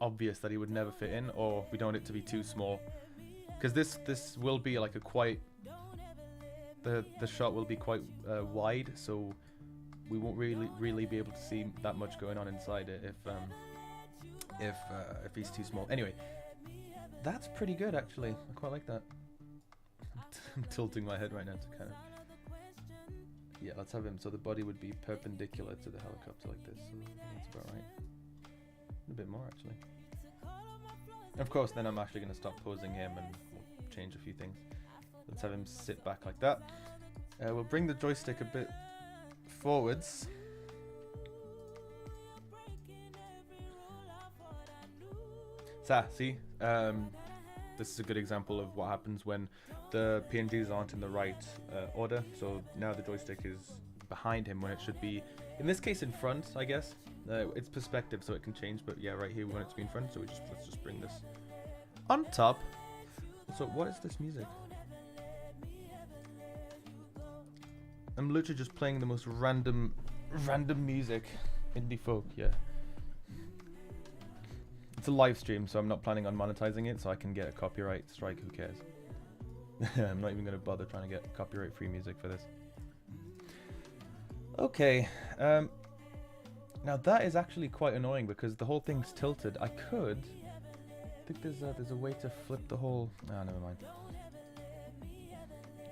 obvious that he would never fit in, or we don't want it to be too small, because this will be like a quite the shot will be quite wide, so we won't really be able to see that much going on inside it if he's too small. Anyway, that's pretty good actually. I quite like that. I'm tilting my head right now to kind of. Yeah, let's have him. So the body would be perpendicular to the helicopter like this. So that's about right. A bit more actually. And of course, then I'm actually going to stop posing him and we'll change a few things. Let's have him sit back like that. We'll bring the joystick a bit forwards. See, this is a good example of what happens when the PNGs aren't in the right order. So now the joystick is behind him when it should be, in this case, in front, I guess. It's perspective, so it can change, but yeah, right here we want it to be in front, so let's just bring this on top. So what is this music? I'm literally just playing the most random music. Indie folk, yeah. It's a live stream, so I'm not planning on monetizing it, so I can get a copyright strike. Who cares? I'm not even going to bother trying to get copyright free music for this. Okay, Now that is actually quite annoying because the whole thing's tilted. I think there's a way to flip the whole. Ah, never mind.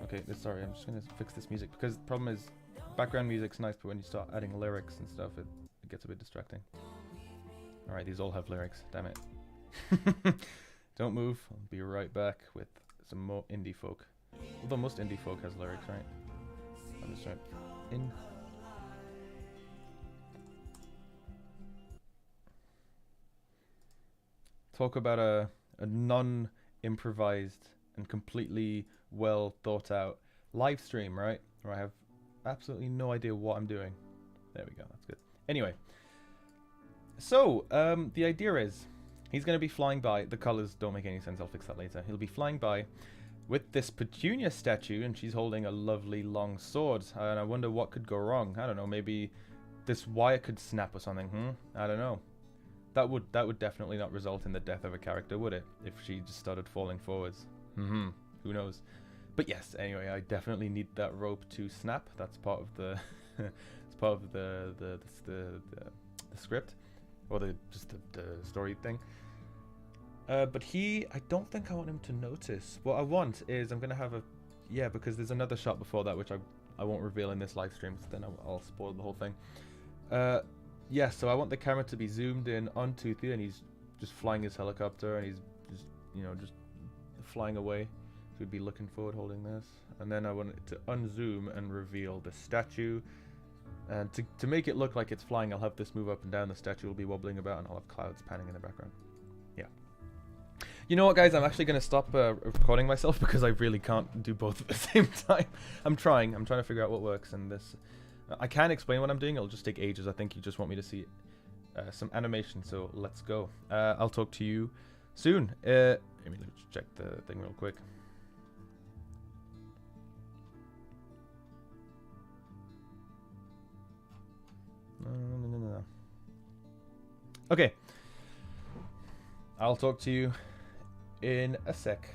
Okay, sorry, I'm just gonna fix this music because the problem is background music's nice, but when you start adding lyrics and stuff, it gets a bit distracting. All right, these all have lyrics. Damn it. Don't move. I'll be right back with some more indie folk. Although most indie folk has lyrics, right? I'm just trying in. Talk about a non-improvised and completely well thought out live stream, right? Where I have absolutely no idea what I'm doing. There we go. That's good. Anyway, so the idea is he's going to be flying by. The colors don't make any sense. I'll fix that later. He'll be flying by with this Petunia statue, and she's holding a lovely long sword. And I wonder what could go wrong. I don't know. Maybe this wire could snap or something. I don't know. That would definitely not result in the death of a character, would it? If she just started falling forwards. Who knows? But yes. Anyway, I definitely need that rope to snap. That's part of the. It's part of the script, or the story thing. But I don't think I want him to notice. What I want is I'm gonna have because there's another shot before that which I won't reveal in this live stream, so then I'll spoil the whole thing. So I want the camera to be zoomed in on Toothy, and he's just flying his helicopter, and he's just flying away. So we'd be looking forward, holding this, and then I want it to unzoom and reveal the statue. And to make it look like it's flying, I'll have this move up and down. The statue will be wobbling about, and I'll have clouds panning in the background. Yeah. You know what, guys? I'm actually going to stop recording myself because I really can't do both at the same time. I'm trying to figure out what works, and this. I can't explain what I'm doing. It'll just take ages. I think you just want me to see some animation, so let's go. I'll talk to you soon. Let me just check the thing real quick. No. Okay. I'll talk to you in a sec.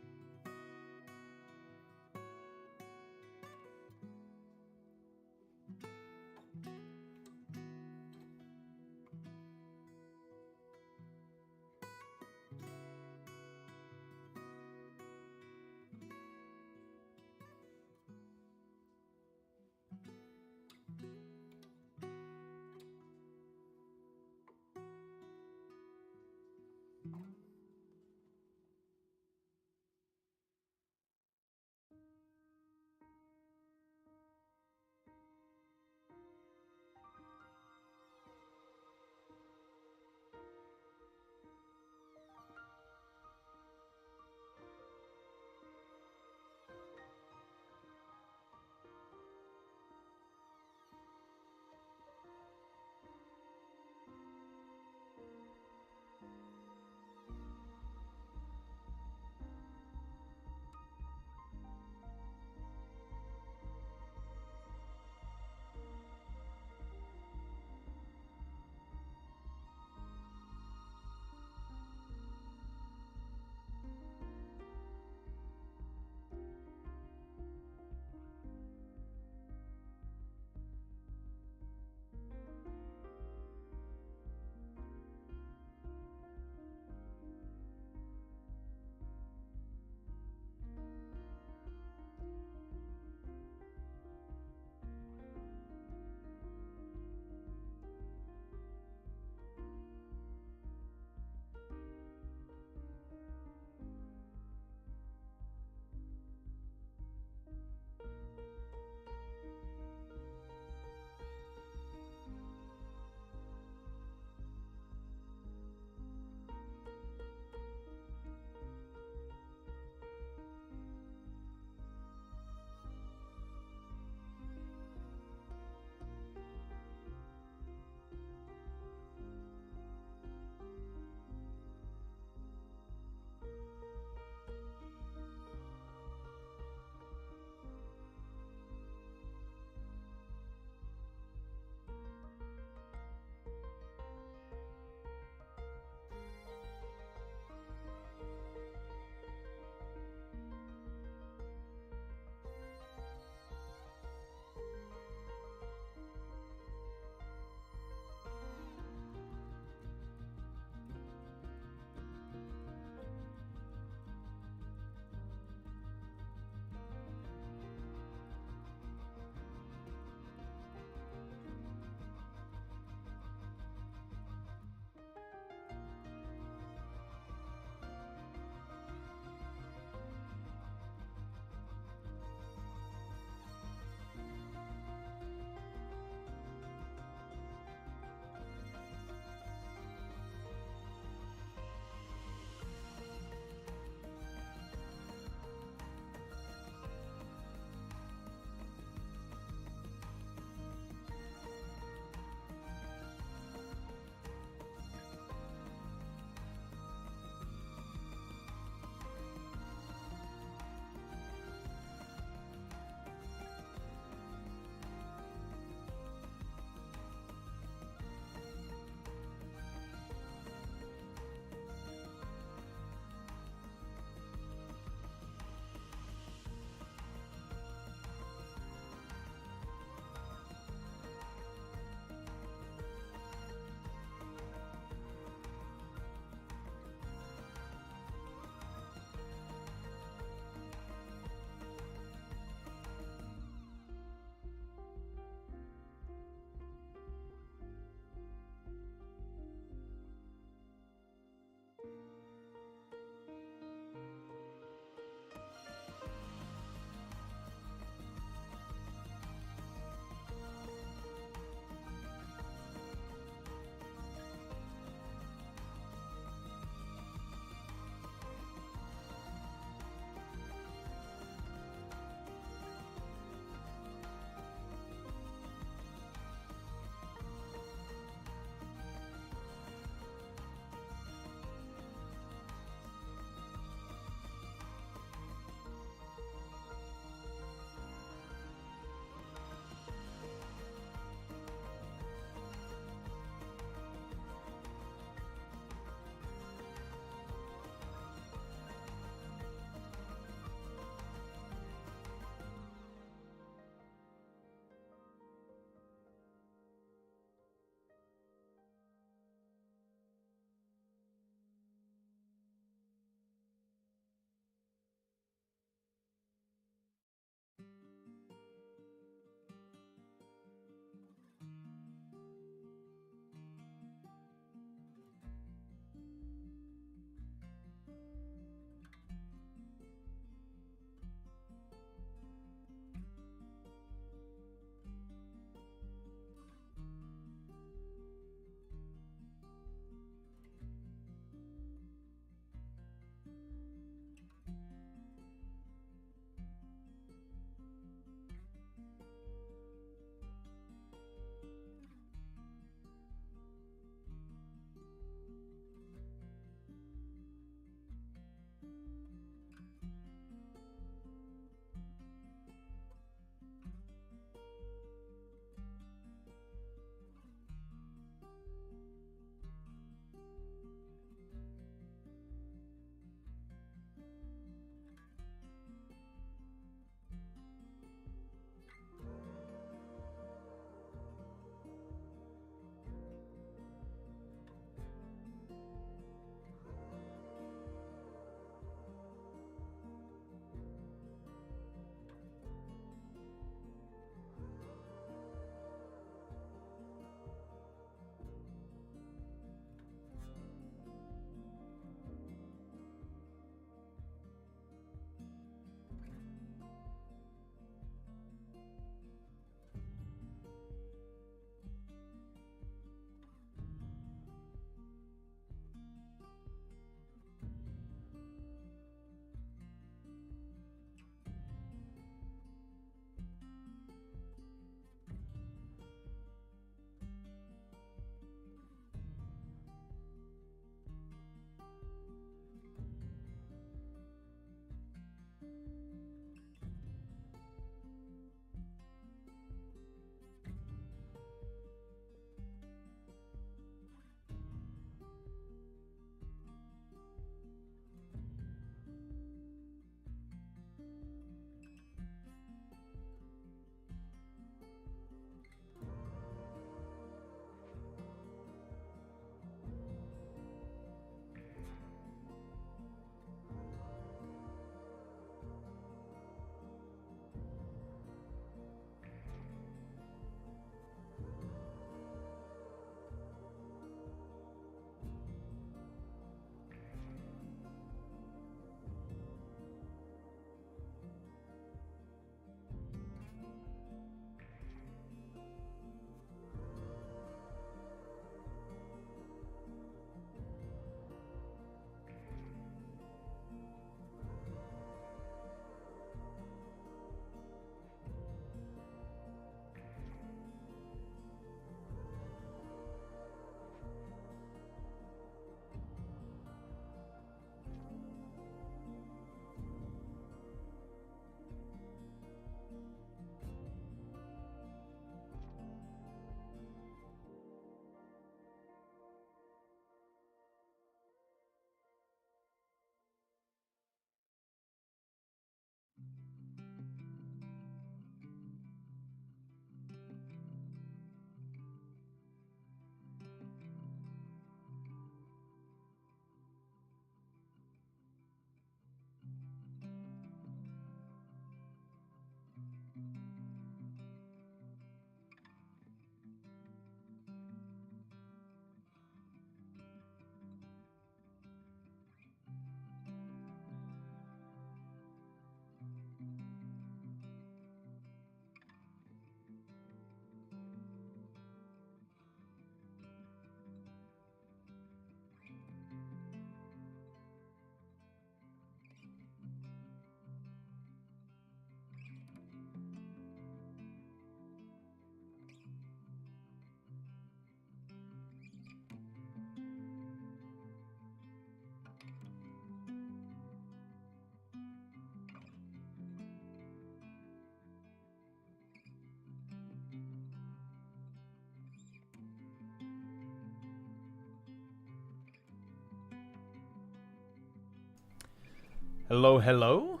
Hello, hello.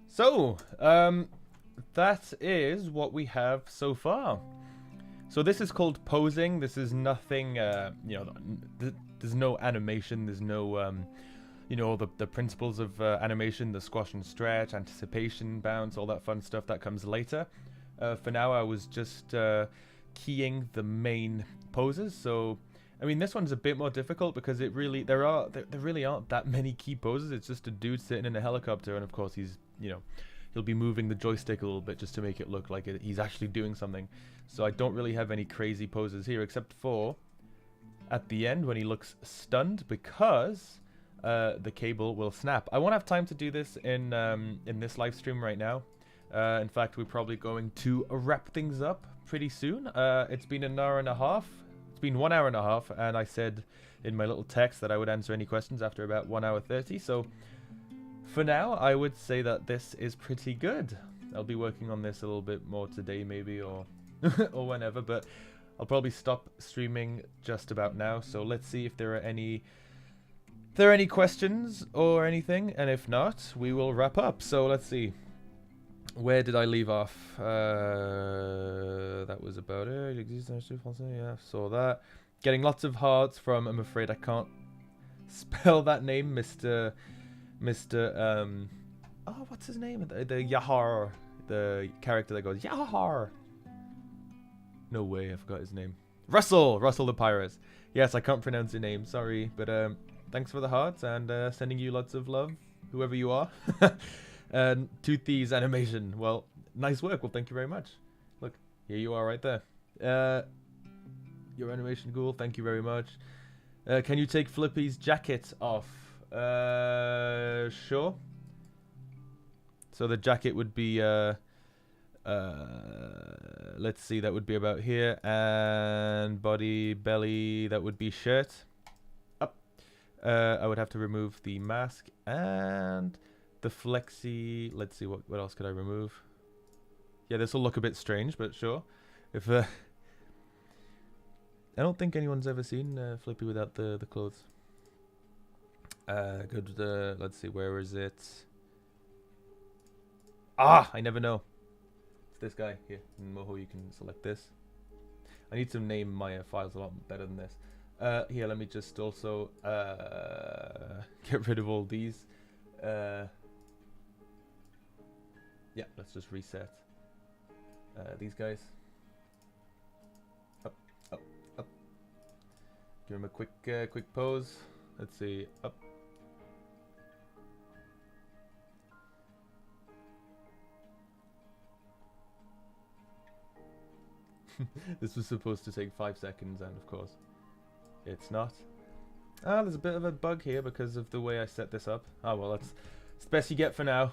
So, that is what we have so far. So this is called posing. This is nothing, there's no animation. There's no, the principles of animation, the squash and stretch, anticipation, bounce, all that fun stuff that comes later. For now, I was just keying the main poses. So, I mean, this one's a bit more difficult because it really there really aren't that many key poses. It's just a dude sitting in a helicopter, and of course he's he'll be moving the joystick a little bit just to make it look like he's actually doing something. So I don't really have any crazy poses here except for at the end when he looks stunned because the cable will snap. I won't have time to do this in this live stream right now. In fact, we're probably going to wrap things up pretty soon. It's been an hour and a half. It's been 1 hour and a half, and I said in my little text that I would answer any questions after about 1 hour 30. So for now, I would say that this is pretty good. I'll be working on this a little bit more today, maybe, or or whenever. But I'll probably stop streaming just about now. So let's see if there are any questions or anything, and if not, we will wrap up. So let's see. Where did I leave off? That was about it. Yeah, saw that. Getting lots of hearts from, I'm afraid I can't spell that name, Mr. Oh, what's his name? The Yahar. The character that goes, Yahar. No way, I forgot his name. Russell the Pirate. Yes, I can't pronounce your name, sorry. But thanks for the hearts and sending you lots of love, whoever you are. And Toothy's animation. Well, nice work. Well, thank you very much. Look, here you are right there. Your animation cool. Thank you very much. Can you take Flippy's jacket off? Sure. So the jacket would be, let's see, that would be about here. And body, belly, that would be shirt. Up. I would have to remove the mask and the flexi. Let's see, what else could I remove? Yeah, this will look a bit strange, but sure. If I don't think anyone's ever seen Flippy without the clothes. Good. Let's see, where is it? Ah, I never know. It's this guy here in Moho. You can select this. I need to name my files a lot better than this. Here, let me just also get rid of all these. Yeah, let's just reset these guys. Up, up, up. Give him a quick pose. Let's see, up. This was supposed to take 5 seconds, and of course, it's not. Ah, there's a bit of a bug here because of the way I set this up. Oh well, it's the best you get for now.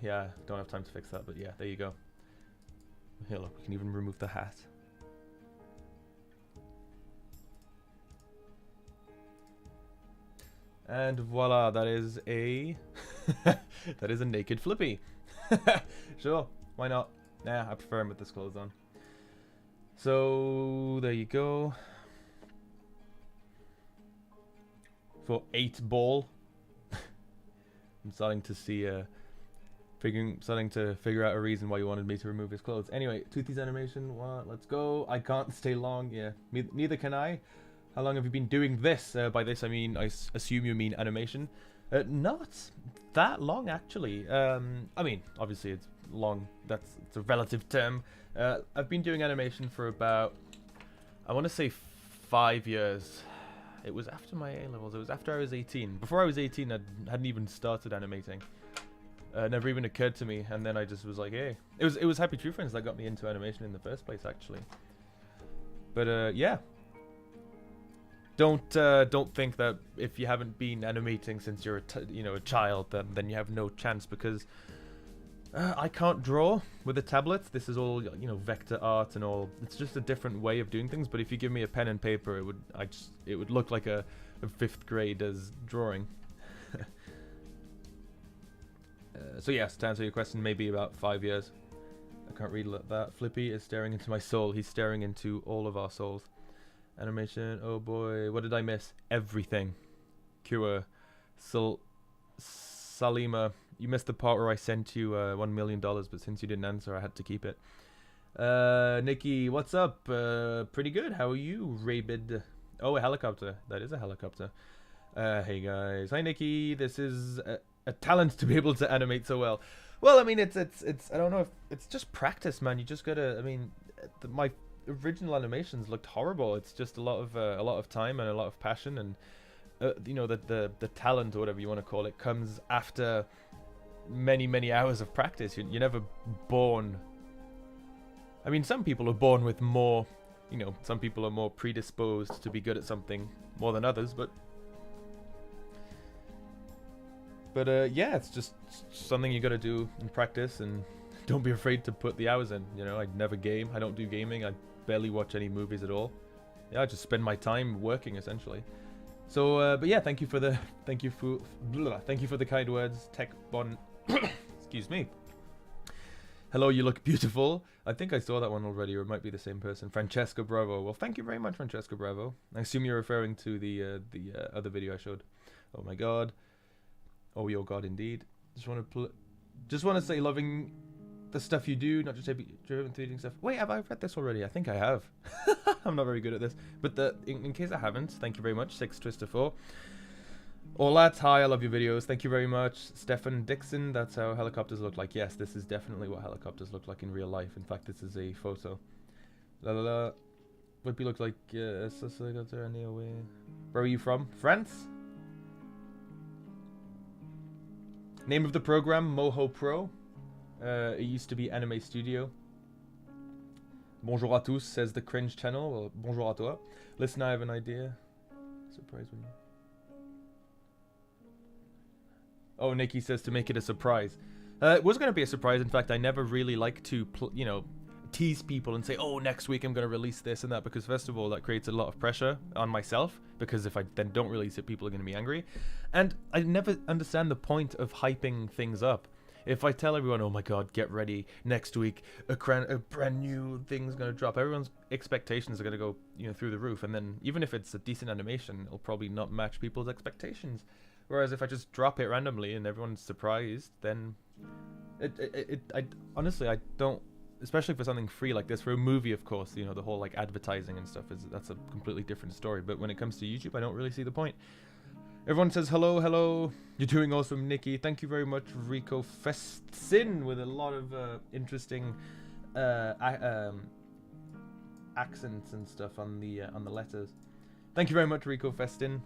Yeah, don't have time to fix that, but yeah, there you go. Here, look, we can even remove the hat. And voila, that is a that is a naked Flippy. Sure, why not? Nah, I prefer him with this clothes on. So there you go. For 8 ball. I'm starting to see starting to figure out a reason why you wanted me to remove his clothes. Anyway, Toothy's animation. What? Let's go. I can't stay long. Yeah, neither can I. How long have you been doing this? By this I mean, I assume you mean animation. Not that long, actually. I mean, obviously it's long. It's a relative term. I've been doing animation for about, I want to say 5 years. It was after my A-levels. It was after I was 18. Before I was 18, I hadn't even started animating. Never even occurred to me, and then I just was like, hey. It was Happy True Friends that got me into animation in the first place, actually. But yeah. Don't think that if you haven't been animating since you're a child, then you have no chance, because I can't draw with a tablet. This is all vector art and all. It's just a different way of doing things. But if you give me a pen and paper, it would look like a 5th grader's drawing. So yes, to answer your question, maybe about 5 years. I can't read that. Flippy is staring into my soul. He's staring into all of our souls. Animation. Oh boy, what did I miss? Everything. Cure. Salima. You missed the part where I sent you $1 million, but since you didn't answer, I had to keep it. Nikki, what's up? Pretty good. How are you, Rabid? Oh, a helicopter. That is a helicopter. Hey guys. Hi, Nikki. This is a talent to be able to animate so well. Well, I mean, it's I don't know if it's just practice, man. You just gotta. I mean, my original animations looked horrible. It's just a lot of time and a lot of passion, and the talent or whatever you want to call it comes after many hours of practice. You're never born. I mean, some people are born with more. Some people are more predisposed to be good at something more than others, but yeah, it's just something you gotta do in practice, and don't be afraid to put the hours in. I never game. I don't do gaming. I barely watch any movies at all. Yeah, I just spend my time working essentially. So, but yeah, thank you for the kind words, TechBon. Excuse me. Hello, you look beautiful. I think I saw that one already, or it might be the same person. Francesca Bravo. Well, thank you very much, Francesca Bravo. I assume you're referring to the other video I showed. Oh my god. Oh, your god, indeed. Just want to say, loving the stuff you do, not just driven through stuff. Wait, have I read this already? I think I have. I'm not very good at this, but in case I haven't, thank you very much. 6Twister4. All lads, hi, I love your videos. Thank you very much. Stefan Dixon, that's how helicopters look like. Yes, this is definitely what helicopters look like in real life. In fact, this is a photo. La la la. What he looks like? Where are you from? France? Name of the program, Moho Pro. It used to be Anime Studio. Bonjour à tous, says the cringe channel. Well, bonjour à toi. Listen, I have an idea. Surprise when you... Oh, Nikki says to make it a surprise. It was going to be a surprise. In fact, I never really like to, tease people and say, oh, next week I'm going to release this and that. Because first of all, that creates a lot of pressure on myself. Because if I then don't release it, people are going to be angry. And I never understand the point of hyping things up. If I tell everyone, oh my god, get ready, next week, a brand new thing's going to drop, everyone's expectations are going to go through the roof. And then even if it's a decent animation, it'll probably not match people's expectations. Whereas if I just drop it randomly and everyone's surprised, then I honestly, I don't, especially for something free like this. For a movie, of course, the whole like advertising and stuff, that's a completely different story. But when it comes to YouTube, I don't really see the point. Everyone says hello, hello. You're doing awesome, Nikki. Thank you very much, Rico Festin, with a lot of interesting accents and stuff on the letters. Thank you very much, Rico Festin.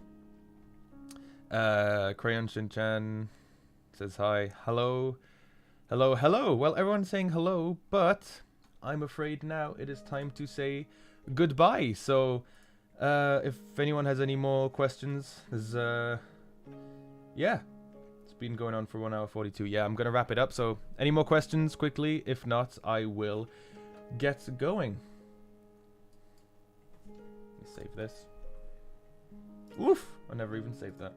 Crayon Shinchan says hi. Hello. Hello, hello. Well, everyone's saying hello, but I'm afraid now it is time to say goodbye. So, if anyone has any more questions, yeah, it's been going on for 1 hour 42. Yeah, I'm going to wrap it up. So, any more questions quickly? If not, I will get going. Let me save this. Oof, I never even saved that.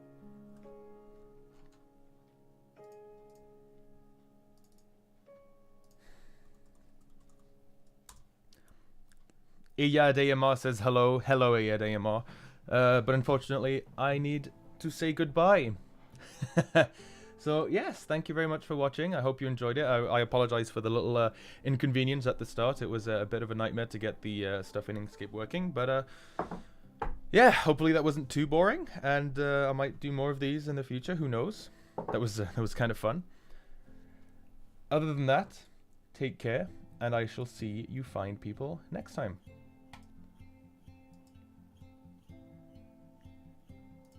Iyadeyamar says hello. Hello, Iyadeyamar. But unfortunately, I need to say goodbye. So, yes, thank you very much for watching. I hope you enjoyed it. I apologize for the little inconvenience at the start. It was a bit of a nightmare to get the stuff in Inkscape working. But, yeah, hopefully that wasn't too boring. And I might do more of these in the future. Who knows? That was kind of fun. Other than that, take care, and I shall see you fine people next time.